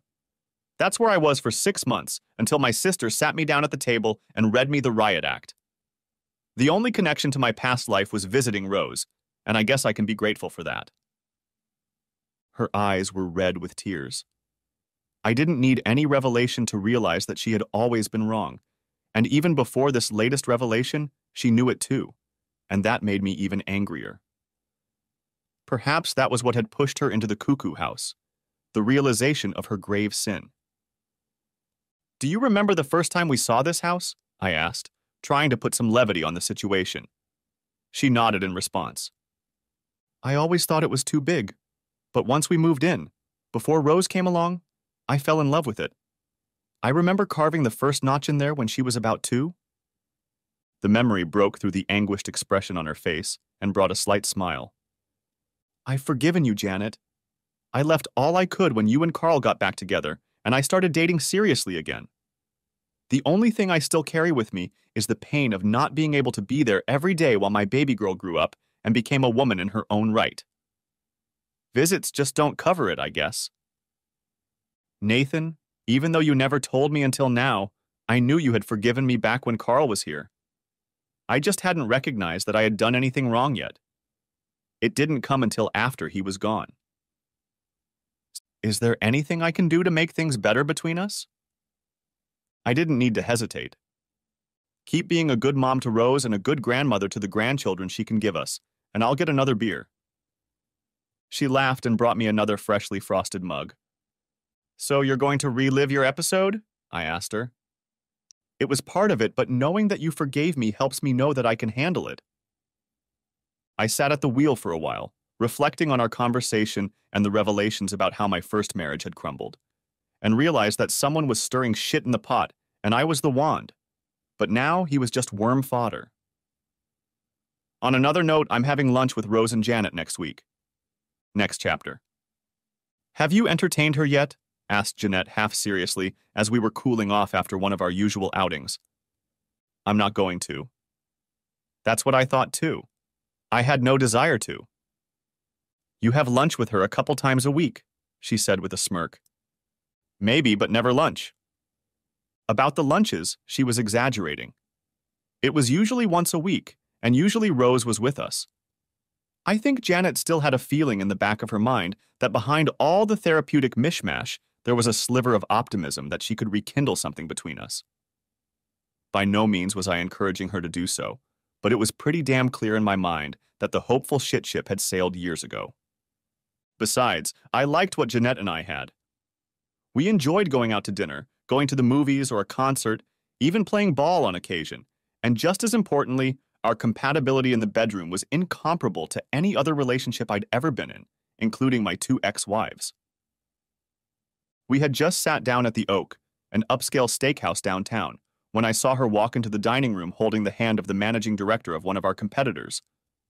That's where I was for 6 months, until my sister sat me down at the table and read me The Riot Act. The only connection to my past life was visiting Rose, and I guess I can be grateful for that. Her eyes were red with tears. I didn't need any revelation to realize that she had always been wrong, and even before this latest revelation, she knew it too, and that made me even angrier. Perhaps that was what had pushed her into the cuckoo house, the realization of her grave sin. Do you remember the first time we saw this house? I asked, trying to put some levity on the situation. She nodded in response. I always thought it was too big, but once we moved in, before Rose came along, I fell in love with it. I remember carving the first notch in there when she was about 2. The memory broke through the anguished expression on her face and brought a slight smile. I've forgiven you, Janet. I left all I could when you and Carl got back together, and I started dating seriously again. The only thing I still carry with me is the pain of not being able to be there every day while my baby girl grew up and became a woman in her own right. Visits just don't cover it, I guess. Nathan, even though you never told me until now, I knew you had forgiven me back when Carl was here. I just hadn't recognized that I had done anything wrong yet. It didn't come until after he was gone. Is there anything I can do to make things better between us? I didn't need to hesitate. Keep being a good mom to Rose and a good grandmother to the grandchildren she can give us, and I'll get another beer. She laughed and brought me another freshly frosted mug. So you're going to relive your episode? I asked her. It was part of it, but knowing that you forgave me helps me know that I can handle it. I sat at the wheel for a while, reflecting on our conversation and the revelations about how my first marriage had crumbled, and realized that someone was stirring shit in the pot, and I was the wand. But now he was just worm fodder. On another note, I'm having lunch with Rose and Janet next week. Next chapter. Have you entertained her yet? Asked Jeanette half seriously as we were cooling off after one of our usual outings. I'm not going to. That's what I thought too. I had no desire to. You have lunch with her a couple times a week, she said with a smirk. Maybe, but never lunch. About the lunches, she was exaggerating. It was usually once a week, and usually Rose was with us. I think Janet still had a feeling in the back of her mind that behind all the therapeutic mishmash, there was a sliver of optimism that she could rekindle something between us. By no means was I encouraging her to do so, but it was pretty damn clear in my mind that the hopeful shit ship had sailed years ago. Besides, I liked what Jeanette and I had. We enjoyed going out to dinner, going to the movies or a concert, even playing ball on occasion, and just as importantly, our compatibility in the bedroom was incomparable to any other relationship I'd ever been in, including my 2 ex-wives. We had just sat down at the Oak, an upscale steakhouse downtown, when I saw her walk into the dining room holding the hand of the managing director of one of our competitors,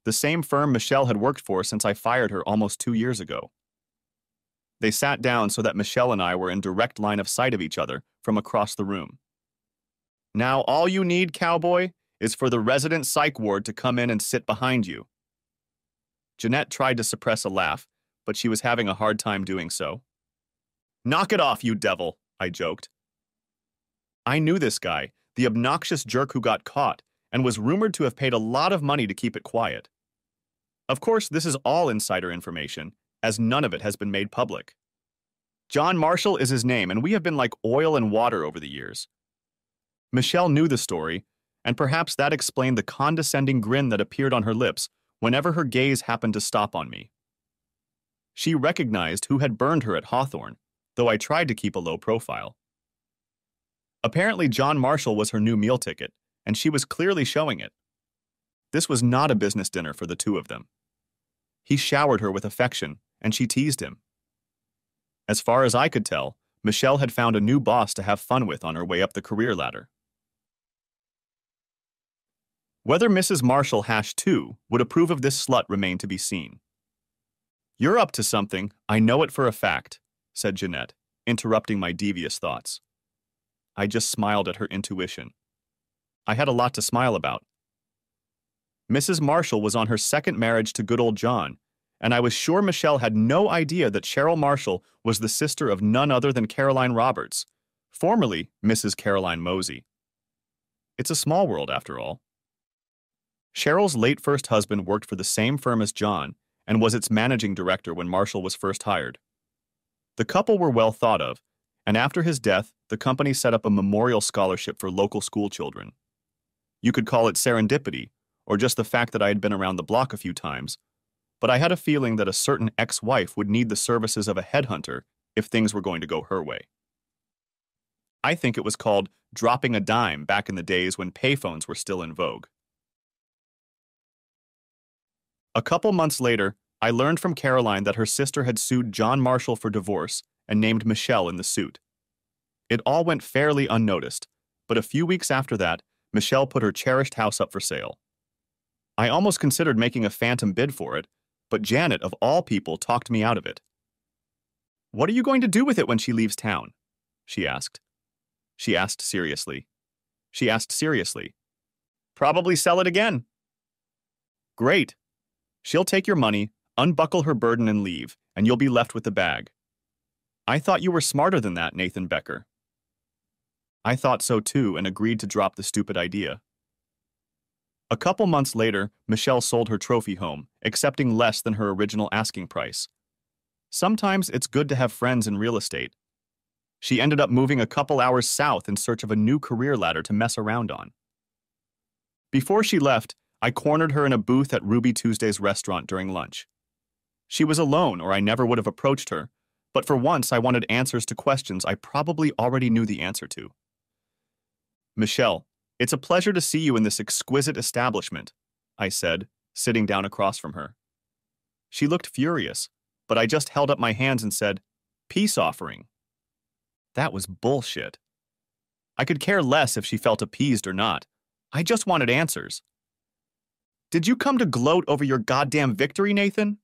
the same firm Michelle had worked for since I fired her almost 2 years ago. They sat down so that Michelle and I were in direct line of sight of each other from across the room. Now all you need, cowboy, is for the resident psych ward to come in and sit behind you. Jeanette tried to suppress a laugh, but she was having a hard time doing so. Knock it off, you devil, I joked. I knew this guy, the obnoxious jerk who got caught, and was rumored to have paid a lot of money to keep it quiet. Of course, this is all insider information, as none of it has been made public. John Marshall is his name, and we have been like oil and water over the years. Michelle knew the story, and perhaps that explained the condescending grin that appeared on her lips whenever her gaze happened to stop on me. She recognized who had burned her at Hawthorne, though I tried to keep a low profile. Apparently, John Marshall was her new meal ticket, and she was clearly showing it. This was not a business dinner for the two of them. He showered her with affection, and she teased him. As far as I could tell, Michelle had found a new boss to have fun with on her way up the career ladder. Whether Mrs. Marshall #2 would approve of this slut remained to be seen. "You're up to something, I know it for a fact," said Jeanette, interrupting my devious thoughts. I just smiled at her intuition. I had a lot to smile about. Mrs. Marshall was on her second marriage to good old John, and I was sure Michelle had no idea that Cheryl Marshall was the sister of none other than Caroline Roberts, formerly Mrs. Caroline Mosey. It's a small world, after all. Cheryl's late first husband worked for the same firm as John and was its managing director when Marshall was first hired. The couple were well thought of, and after his death, the company set up a memorial scholarship for local school children. You could call it serendipity, or just the fact that I had been around the block a few times, but I had a feeling that a certain ex-wife would need the services of a headhunter if things were going to go her way. I think it was called dropping a dime back in the days when payphones were still in vogue. A couple months later, I learned from Caroline that her sister had sued John Marshall for divorce and named Michelle in the suit. It all went fairly unnoticed, but a few weeks after that, Michelle put her cherished house up for sale. I almost considered making a phantom bid for it, but Janet, of all people, talked me out of it. "What are you going to do with it when she leaves town?" she asked. She asked seriously. "Probably sell it again." "Great. She'll take your money, unbuckle her burden and leave, and you'll be left with the bag." "I thought you were smarter than that, Nathan Becker." I thought so too and agreed to drop the stupid idea. A couple months later, Michelle sold her trophy home, accepting less than her original asking price. Sometimes it's good to have friends in real estate. She ended up moving a couple hours south in search of a new career ladder to mess around on. Before she left, I cornered her in a booth at Ruby Tuesday's restaurant during lunch. She was alone, or I never would have approached her, but for once I wanted answers to questions I probably already knew the answer to. "Michelle, it's a pleasure to see you in this exquisite establishment," I said, sitting down across from her. She looked furious, but I just held up my hands and said, "Peace offering." That was bullshit. I could care less if she felt appeased or not. I just wanted answers. "Did you come to gloat over your goddamn victory, Nathan?"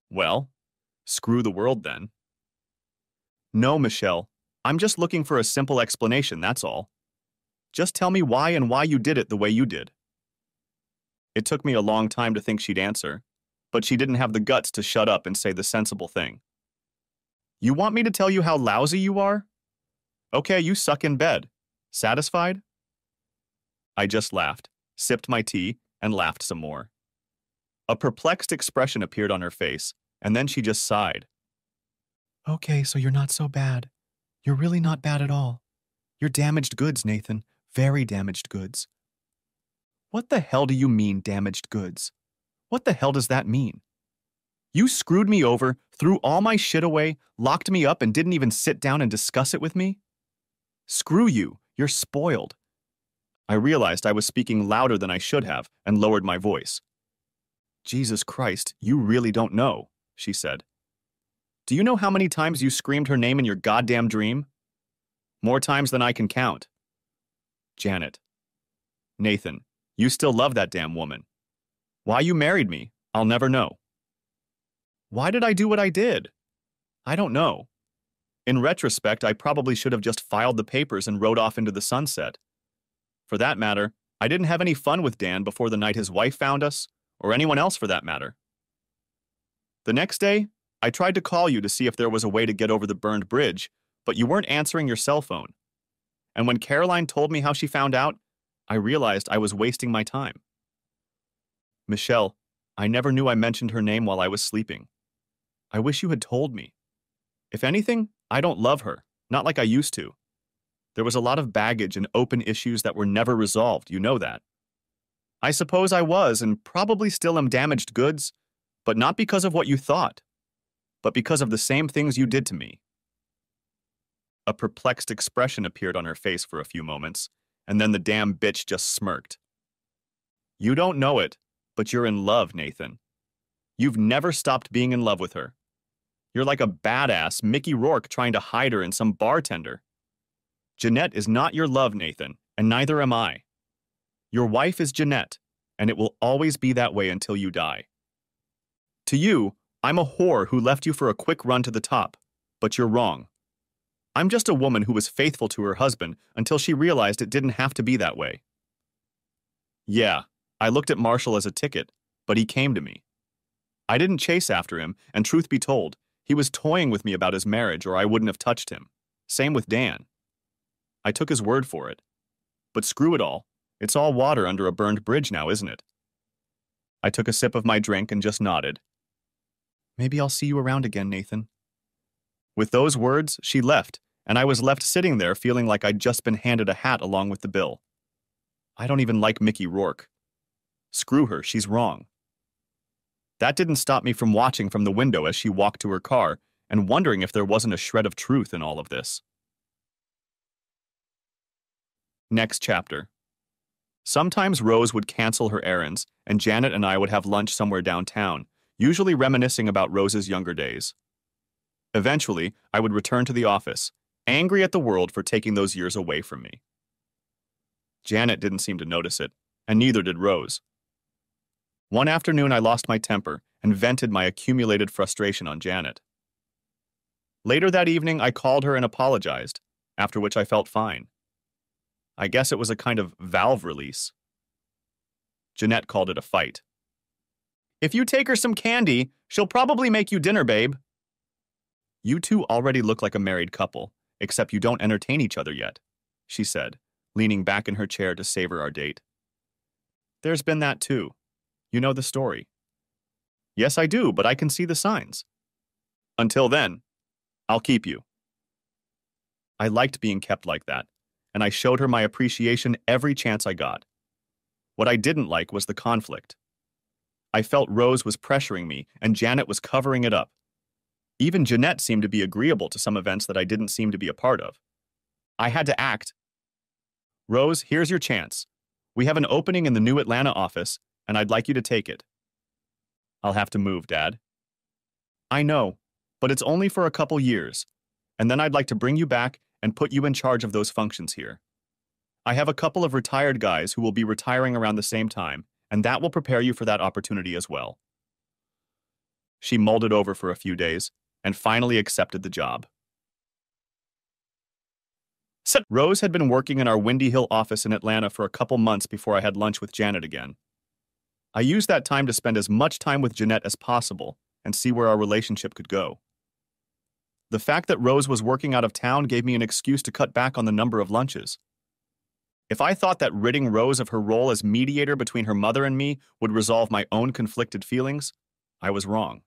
"Well, screw the world then." "No, Michelle. I'm just looking for a simple explanation, that's all. Just tell me why and why you did it the way you did." It took me a long time to think she'd answer, but she didn't have the guts to shut up and say the sensible thing. "You want me to tell you how lousy you are? Okay, you suck in bed. Satisfied?" I just laughed, sipped my tea, and laughed some more. A perplexed expression appeared on her face, and then she just sighed. "Okay, so you're not so bad. You're really not bad at all. You're damaged goods, Nathan. Very damaged goods." "What the hell do you mean, damaged goods? What the hell does that mean? You screwed me over, threw all my shit away, locked me up, and didn't even sit down and discuss it with me? Screw you. You're spoiled." I realized I was speaking louder than I should have and lowered my voice. "Jesus Christ, you really don't know," she said. "Do you know how many times you screamed her name in your goddamn dream? More times than I can count." "Janet." "Nathan, you still love that damn woman. Why you married me, I'll never know." "Why did I do what I did? I don't know. In retrospect, I probably should have just filed the papers and rode off into the sunset. For that matter, I didn't have any fun with Dan before the night his wife found us, or anyone else for that matter. The next day, I tried to call you to see if there was a way to get over the burned bridge, but you weren't answering your cell phone. And when Caroline told me how she found out, I realized I was wasting my time. Michelle, I never knew I mentioned her name while I was sleeping. I wish you had told me. If anything, I don't love her, not like I used to. There was a lot of baggage and open issues that were never resolved, you know that. I suppose I was, and probably still am damaged goods, but not because of what you thought, but because of the same things you did to me. A perplexed expression appeared on her face for a few moments, and then the damn bitch just smirked. You don't know it, but you're in love, Nathan. You've never stopped being in love with her. You're like a badass Mickey Rourke trying to hide her in some bartender. Jeanette is not your love, Nathan, and neither am I. Your wife is Jeanette, and it will always be that way until you die. To you, I'm a whore who left you for a quick run to the top, but you're wrong. I'm just a woman who was faithful to her husband until she realized it didn't have to be that way. Yeah, I looked at Marshall as a ticket, but he came to me. I didn't chase after him, and truth be told, he was toying with me about his marriage or I wouldn't have touched him. Same with Dan. I took his word for it. But screw it all. It's all water under a burned bridge now, isn't it? I took a sip of my drink and just nodded. Maybe I'll see you around again, Nathan. With those words, she left, and I was left sitting there feeling like I'd just been handed a hat along with the bill. I don't even like Mickey Rourke. Screw her, she's wrong. That didn't stop me from watching from the window as she walked to her car and wondering if there wasn't a shred of truth in all of this. Next chapter. Sometimes Rose would cancel her errands, and Janet and I would have lunch somewhere downtown, usually reminiscing about Rose's younger days. Eventually, I would return to the office, angry at the world for taking those years away from me. Janet didn't seem to notice it, and neither did Rose. One afternoon, I lost my temper and vented my accumulated frustration on Janet. Later that evening, I called her and apologized, after which I felt fine. I guess it was a kind of valve release. Jeanette called it a fight. If you take her some candy, she'll probably make you dinner, babe. You two already look like a married couple, except you don't entertain each other yet, she said, leaning back in her chair to savor our date. There's been that too. You know the story. Yes, I do, but I can see the signs. Until then, I'll keep you. I liked being kept like that, and I showed her my appreciation every chance I got. What I didn't like was the conflict. I felt Rose was pressuring me, and Janet was covering it up. Even Jeanette seemed to be agreeable to some events that I didn't seem to be a part of. I had to act. Rose, here's your chance. We have an opening in the new Atlanta office, and I'd like you to take it. I'll have to move, Dad. I know, but it's only for a couple years, and then I'd like to bring you back and put you in charge of those functions here. I have a couple of retired guys who will be retiring around the same time, and that will prepare you for that opportunity as well. She mulled it over for a few days and finally accepted the job. Rose had been working in our Windy Hill office in Atlanta for a couple months before I had lunch with Janet again. I used that time to spend as much time with Jeanette as possible and see where our relationship could go. The fact that Rose was working out of town gave me an excuse to cut back on the number of lunches. If I thought that ridding Rose of her role as mediator between her mother and me would resolve my own conflicted feelings, I was wrong.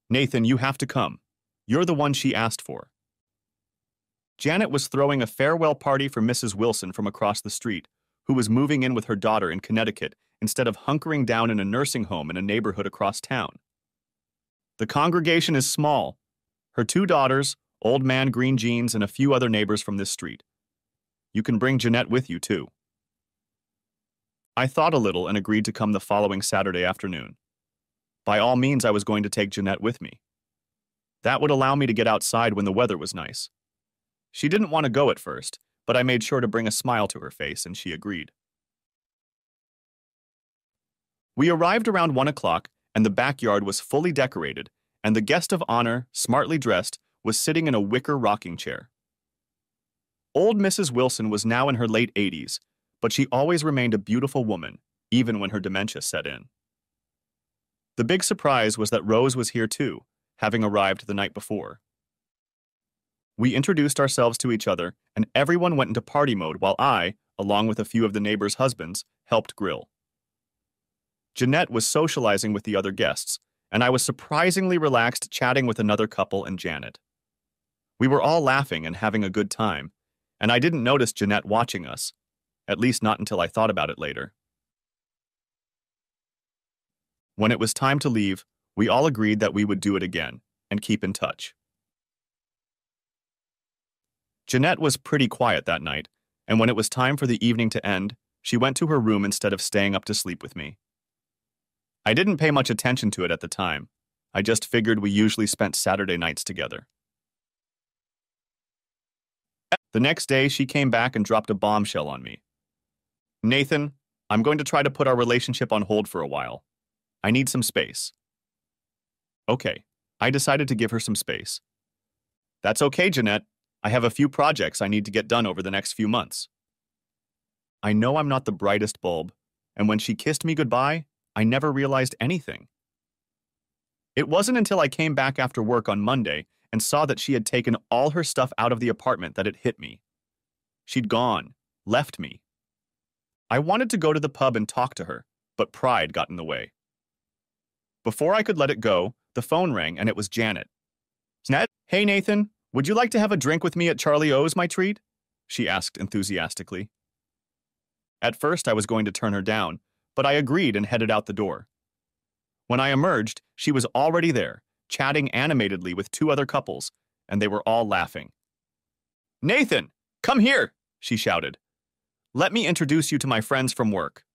Nathan, you have to come. You're the one she asked for. Janet was throwing a farewell party for Mrs. Wilson from across the street, who was moving in with her daughter in Connecticut instead of hunkering down in a nursing home in a neighborhood across town. The congregation is small. Her two daughters, Old Man Green Jeans, and a few other neighbors from this street. You can bring Jeanette with you, too. I thought a little and agreed to come the following Saturday afternoon. By all means, I was going to take Jeanette with me. That would allow me to get outside when the weather was nice. She didn't want to go at first, but I made sure to bring a smile to her face, and she agreed. We arrived around 1 o'clock, and the backyard was fully decorated, and the guest of honor, smartly dressed, was sitting in a wicker rocking chair. Old Mrs. Wilson was now in her late 80s, but she always remained a beautiful woman, even when her dementia set in. The big surprise was that Rose was here too, having arrived the night before. We introduced ourselves to each other, and everyone went into party mode while I, along with a few of the neighbors' husbands, helped grill. Jeanette was socializing with the other guests, and I was surprisingly relaxed chatting with another couple and Janet. We were all laughing and having a good time, and I didn't notice Jeanette watching us, at least not until I thought about it later. When it was time to leave, we all agreed that we would do it again and keep in touch. Jeanette was pretty quiet that night, and when it was time for the evening to end, she went to her room instead of staying up to sleep with me. I didn't pay much attention to it at the time. I just figured we usually spent Saturday nights together. The next day, she came back and dropped a bombshell on me. "Nathan, I'm going to try to put our relationship on hold for a while. I need some space." Okay, I decided to give her some space. "That's okay, Jeanette. I have a few projects I need to get done over the next few months." I know I'm not the brightest bulb, and when she kissed me goodbye, I never realized anything. It wasn't until I came back after work on Monday and saw that she had taken all her stuff out of the apartment that it hit me. She'd gone, left me. I wanted to go to the pub and talk to her, but pride got in the way. Before I could let it go, the phone rang and it was Janet. "Hey, Nathan, would you like to have a drink with me at Charlie O's, my treat?" she asked enthusiastically. At first, I was going to turn her down, but I agreed and headed out the door. When I emerged, she was already there, chatting animatedly with two other couples, and they were all laughing. "Nathan, come here," she shouted. "Let me introduce you to my friends from work."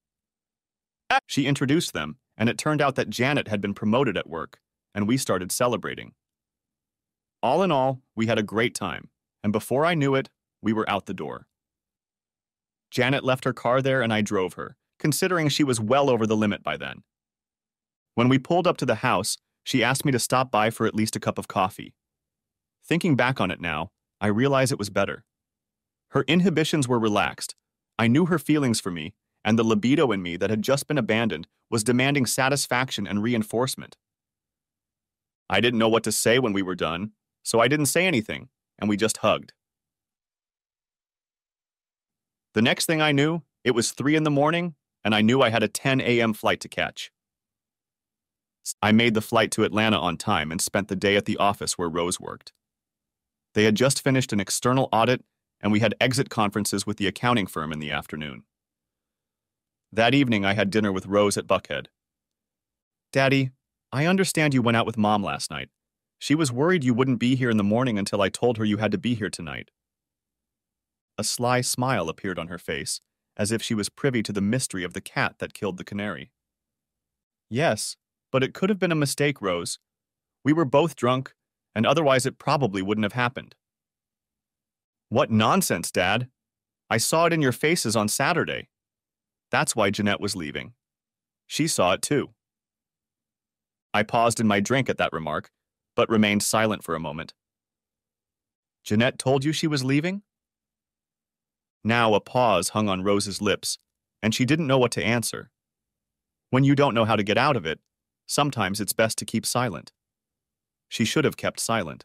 She introduced them, and it turned out that Janet had been promoted at work, and we started celebrating. All in all, we had a great time, and before I knew it, we were out the door. Janet left her car there and I drove her, considering she was well over the limit by then. When we pulled up to the house, she asked me to stop by for at least a cup of coffee. Thinking back on it now, I realize it was better. Her inhibitions were relaxed. I knew her feelings for me, and the libido in me that had just been abandoned was demanding satisfaction and reinforcement. I didn't know what to say when we were done, so I didn't say anything, and we just hugged. The next thing I knew, it was 3 in the morning, and I knew I had a 10 a.m. flight to catch. I made the flight to Atlanta on time and spent the day at the office where Rose worked. They had just finished an external audit, and we had exit conferences with the accounting firm in the afternoon. That evening, I had dinner with Rose at Buckhead. "Daddy, I understand you went out with Mom last night. She was worried you wouldn't be here in the morning until I told her you had to be here tonight." A sly smile appeared on her face, as if she was privy to the mystery of the cat that killed the canary. "Yes, but it could have been a mistake, Rose. We were both drunk, and otherwise it probably wouldn't have happened." "What nonsense, Dad. I saw it in your faces on Saturday." That's why Jeanette was leaving. She saw it too. I paused in my drink at that remark, but remained silent for a moment. "Jeanette told you she was leaving?" Now a pause hung on Rose's lips, and she didn't know what to answer. When you don't know how to get out of it, sometimes it's best to keep silent. She should have kept silent.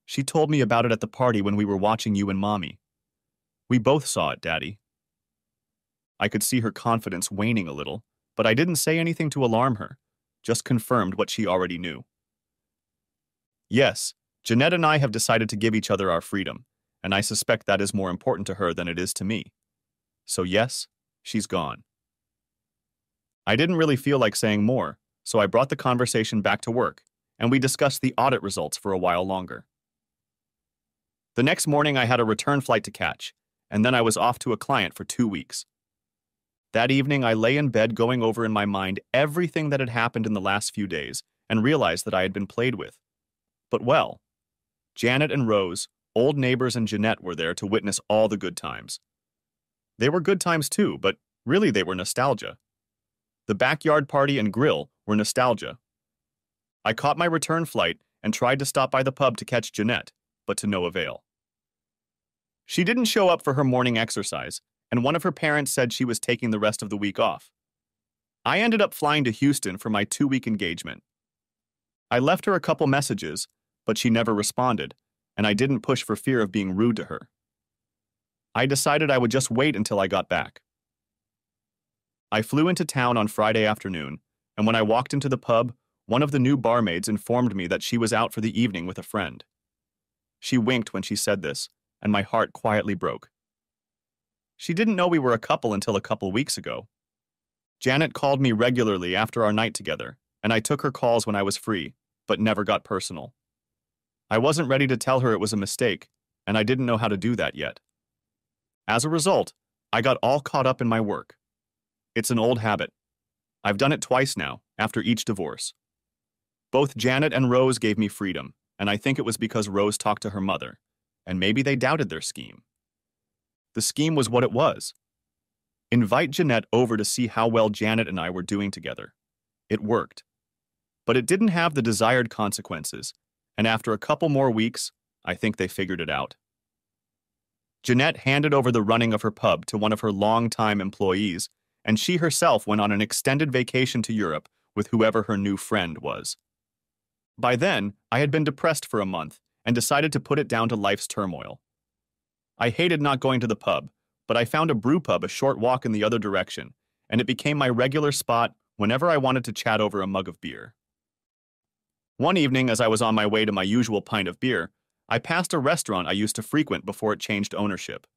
"She told me about it at the party when we were watching you and Mommy. We both saw it, Daddy." I could see her confidence waning a little, but I didn't say anything to alarm her, just confirmed what she already knew. "Yes, Jeanette and I have decided to give each other our freedom, and I suspect that is more important to her than it is to me. So yes, she's gone." I didn't really feel like saying more, so I brought the conversation back to work, and we discussed the audit results for a while longer. The next morning I had a return flight to catch, and then I was off to a client for 2 weeks. That evening I lay in bed going over in my mind everything that had happened in the last few days and realized that I had been played with. But well, Janet and Rose, old neighbors, and Jeanette were there to witness all the good times. They were good times too, but really they were nostalgia. The backyard party and grill were nostalgia. I caught my return flight and tried to stop by the pub to catch Jeanette, but to no avail. She didn't show up for her morning exercise, and one of her parents said she was taking the rest of the week off. I ended up flying to Houston for my 2-week engagement. I left her a couple messages, but she never responded, and I didn't push for fear of being rude to her. I decided I would just wait until I got back. I flew into town on Friday afternoon, and when I walked into the pub, one of the new barmaids informed me that she was out for the evening with a friend. She winked when she said this, and my heart quietly broke. She didn't know we were a couple until a couple weeks ago. Janet called me regularly after our night together, and I took her calls when I was free, but never got personal. I wasn't ready to tell her it was a mistake, and I didn't know how to do that yet. As a result, I got all caught up in my work. It's an old habit. I've done it twice now, after each divorce. Both Janet and Rose gave me freedom, and I think it was because Rose talked to her mother, and maybe they doubted their scheme. The scheme was what it was. Invite Jeanette over to see how well Janet and I were doing together. It worked. But it didn't have the desired consequences, and after a couple more weeks, I think they figured it out. Jeanette handed over the running of her pub to one of her longtime employees, and she herself went on an extended vacation to Europe with whoever her new friend was. By then, I had been depressed for a month and decided to put it down to life's turmoil. I hated not going to the pub, but I found a brew pub a short walk in the other direction, and it became my regular spot whenever I wanted to chat over a mug of beer. One evening, as I was on my way to my usual pint of beer, I passed a restaurant I used to frequent before it changed ownership.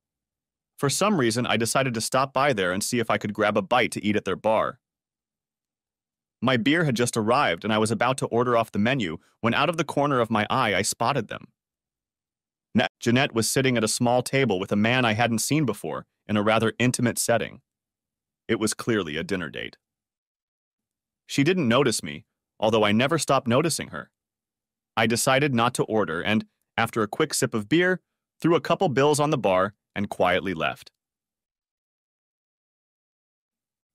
For some reason, I decided to stop by there and see if I could grab a bite to eat at their bar. My beer had just arrived, and I was about to order off the menu when out of the corner of my eye I spotted them. Jeanette was sitting at a small table with a man I hadn't seen before in a rather intimate setting. It was clearly a dinner date. She didn't notice me, although I never stopped noticing her. I decided not to order and, after a quick sip of beer, threw a couple bills on the bar and quietly left.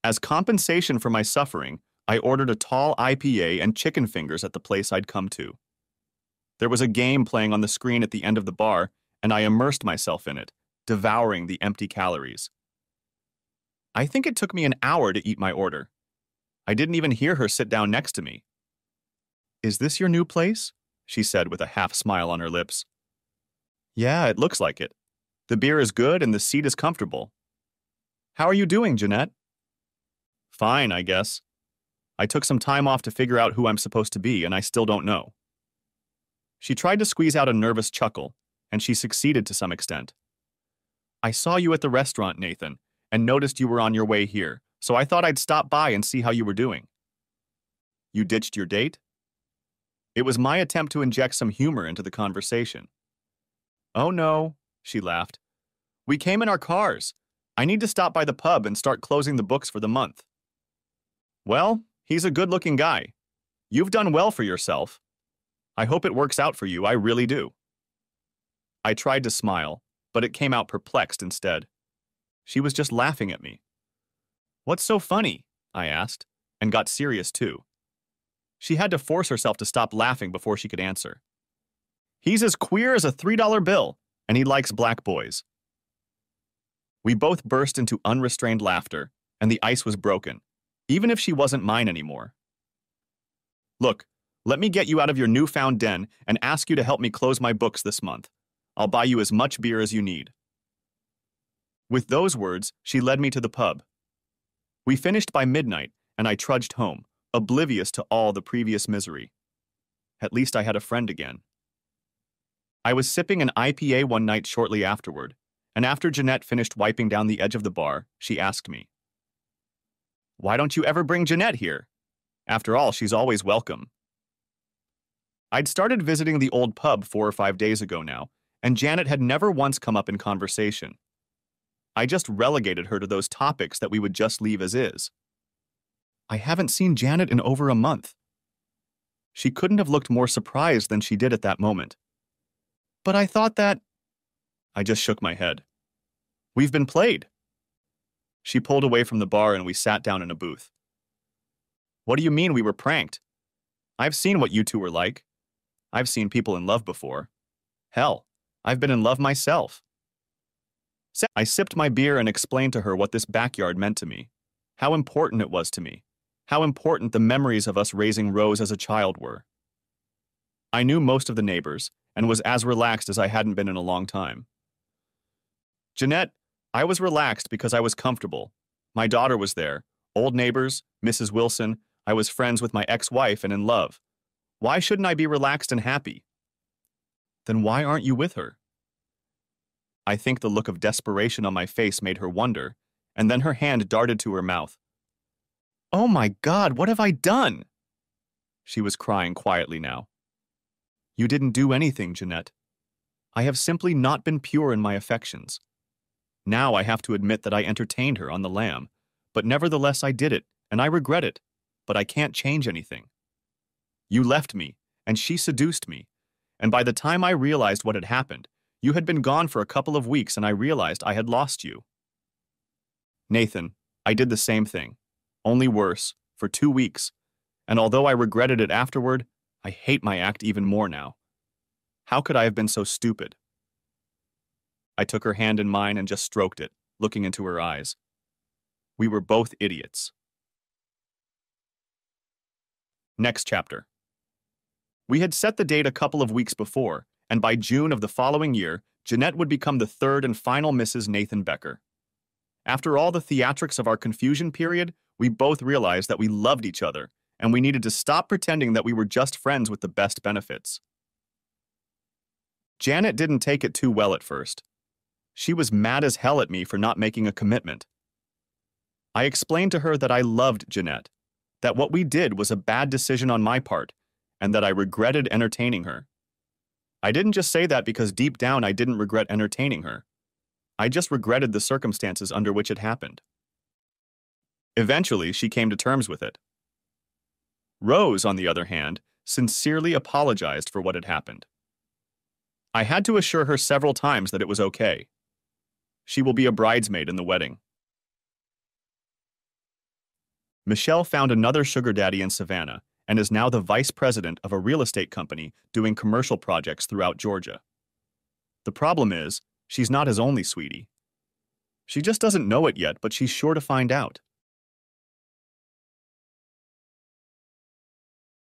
As compensation for my suffering, I ordered a tall IPA and chicken fingers at the place I'd come to. There was a game playing on the screen at the end of the bar, and I immersed myself in it, devouring the empty calories. I think it took me an hour to eat my order. I didn't even hear her sit down next to me. "Is this your new place?" she said with a half smile on her lips. "Yeah, it looks like it. The beer is good and the seat is comfortable. How are you doing, Jeanette?" "Fine, I guess. I took some time off to figure out who I'm supposed to be, and I still don't know." She tried to squeeze out a nervous chuckle, and she succeeded to some extent. "I saw you at the restaurant, Nathan, and noticed you were on your way here, so I thought I'd stop by and see how you were doing." "You ditched your date?" It was my attempt to inject some humor into the conversation. "Oh no," she laughed. "We came in our cars. I need to stop by the pub and start closing the books for the month." "Well, he's a good-looking guy. You've done well for yourself. I hope it works out for you, I really do." I tried to smile, but it came out perplexed instead. She was just laughing at me. "What's so funny?" I asked, and got serious too. She had to force herself to stop laughing before she could answer. "He's as queer as a $3 bill, and he likes black boys." We both burst into unrestrained laughter, and the ice was broken, even if she wasn't mine anymore. "Look, let me get you out of your newfound den and ask you to help me close my books this month. I'll buy you as much beer as you need." With those words, she led me to the pub. We finished by midnight, and I trudged home, oblivious to all the previous misery. At least I had a friend again. I was sipping an IPA one night shortly afterward, and after Jeanette finished wiping down the edge of the bar, she asked me, "Why don't you ever bring Jeanette here? After all, she's always welcome." I'd started visiting the old pub 4 or 5 days ago now, and Janet had never once come up in conversation. I just relegated her to those topics that we would just leave as is. I haven't seen Janet in over a month. She couldn't have looked more surprised than she did at that moment. "But I thought that—" I just shook my head. "We've been played." She pulled away from the bar and we sat down in a booth. "What do you mean we were pranked? I've seen what you two were like. I've seen people in love before. Hell, I've been in love myself." I sipped my beer and explained to her what this backyard meant to me, how important it was to me, how important the memories of us raising Rose as a child were. I knew most of the neighbors and was as relaxed as I hadn't been in a long time. "Jeanette, I was relaxed because I was comfortable. My daughter was there, Old neighbors, Mrs. Wilson, I was friends with my ex-wife and in love. Why shouldn't I be relaxed and happy? Then why aren't you with her? I think the look of desperation on my face made her wonder, and then her hand darted to her mouth. Oh my God, what have I done? She was crying quietly now. You didn't do anything, Jeanette. I have simply not been pure in my affections. Now I have to admit that I entertained her on the lam, but nevertheless I did it, and I regret it, but I can't change anything. You left me, and she seduced me, and by the time I realized what had happened, you had been gone for a couple of weeks and I realized I had lost you. Nathan, I did the same thing, only worse, for 2 weeks, and although I regretted it afterward, I hate my act even more now. How could I have been so stupid? I took her hand in mine and just stroked it, looking into her eyes. We were both idiots. Next chapter. We had set the date a couple of weeks before, and by June of the following year, Jeanette would become the third and final Mrs. Nathan Becker. After all the theatrics of our confusion period, we both realized that we loved each other, and we needed to stop pretending that we were just friends with the best benefits. Janet didn't take it too well at first. She was mad as hell at me for not making a commitment. I explained to her that I loved Jeanette, that what we did was a bad decision on my part, and that I regretted entertaining her. I didn't just say that because deep down I didn't regret entertaining her. I just regretted the circumstances under which it happened. Eventually, she came to terms with it. Rose, on the other hand, sincerely apologized for what had happened. I had to assure her several times that it was okay. She will be a bridesmaid in the wedding. Michelle found another sugar daddy in Savannah and is now the vice president of a real estate company doing commercial projects throughout Georgia. The problem is, she's not his only sweetie. She just doesn't know it yet, but she's sure to find out.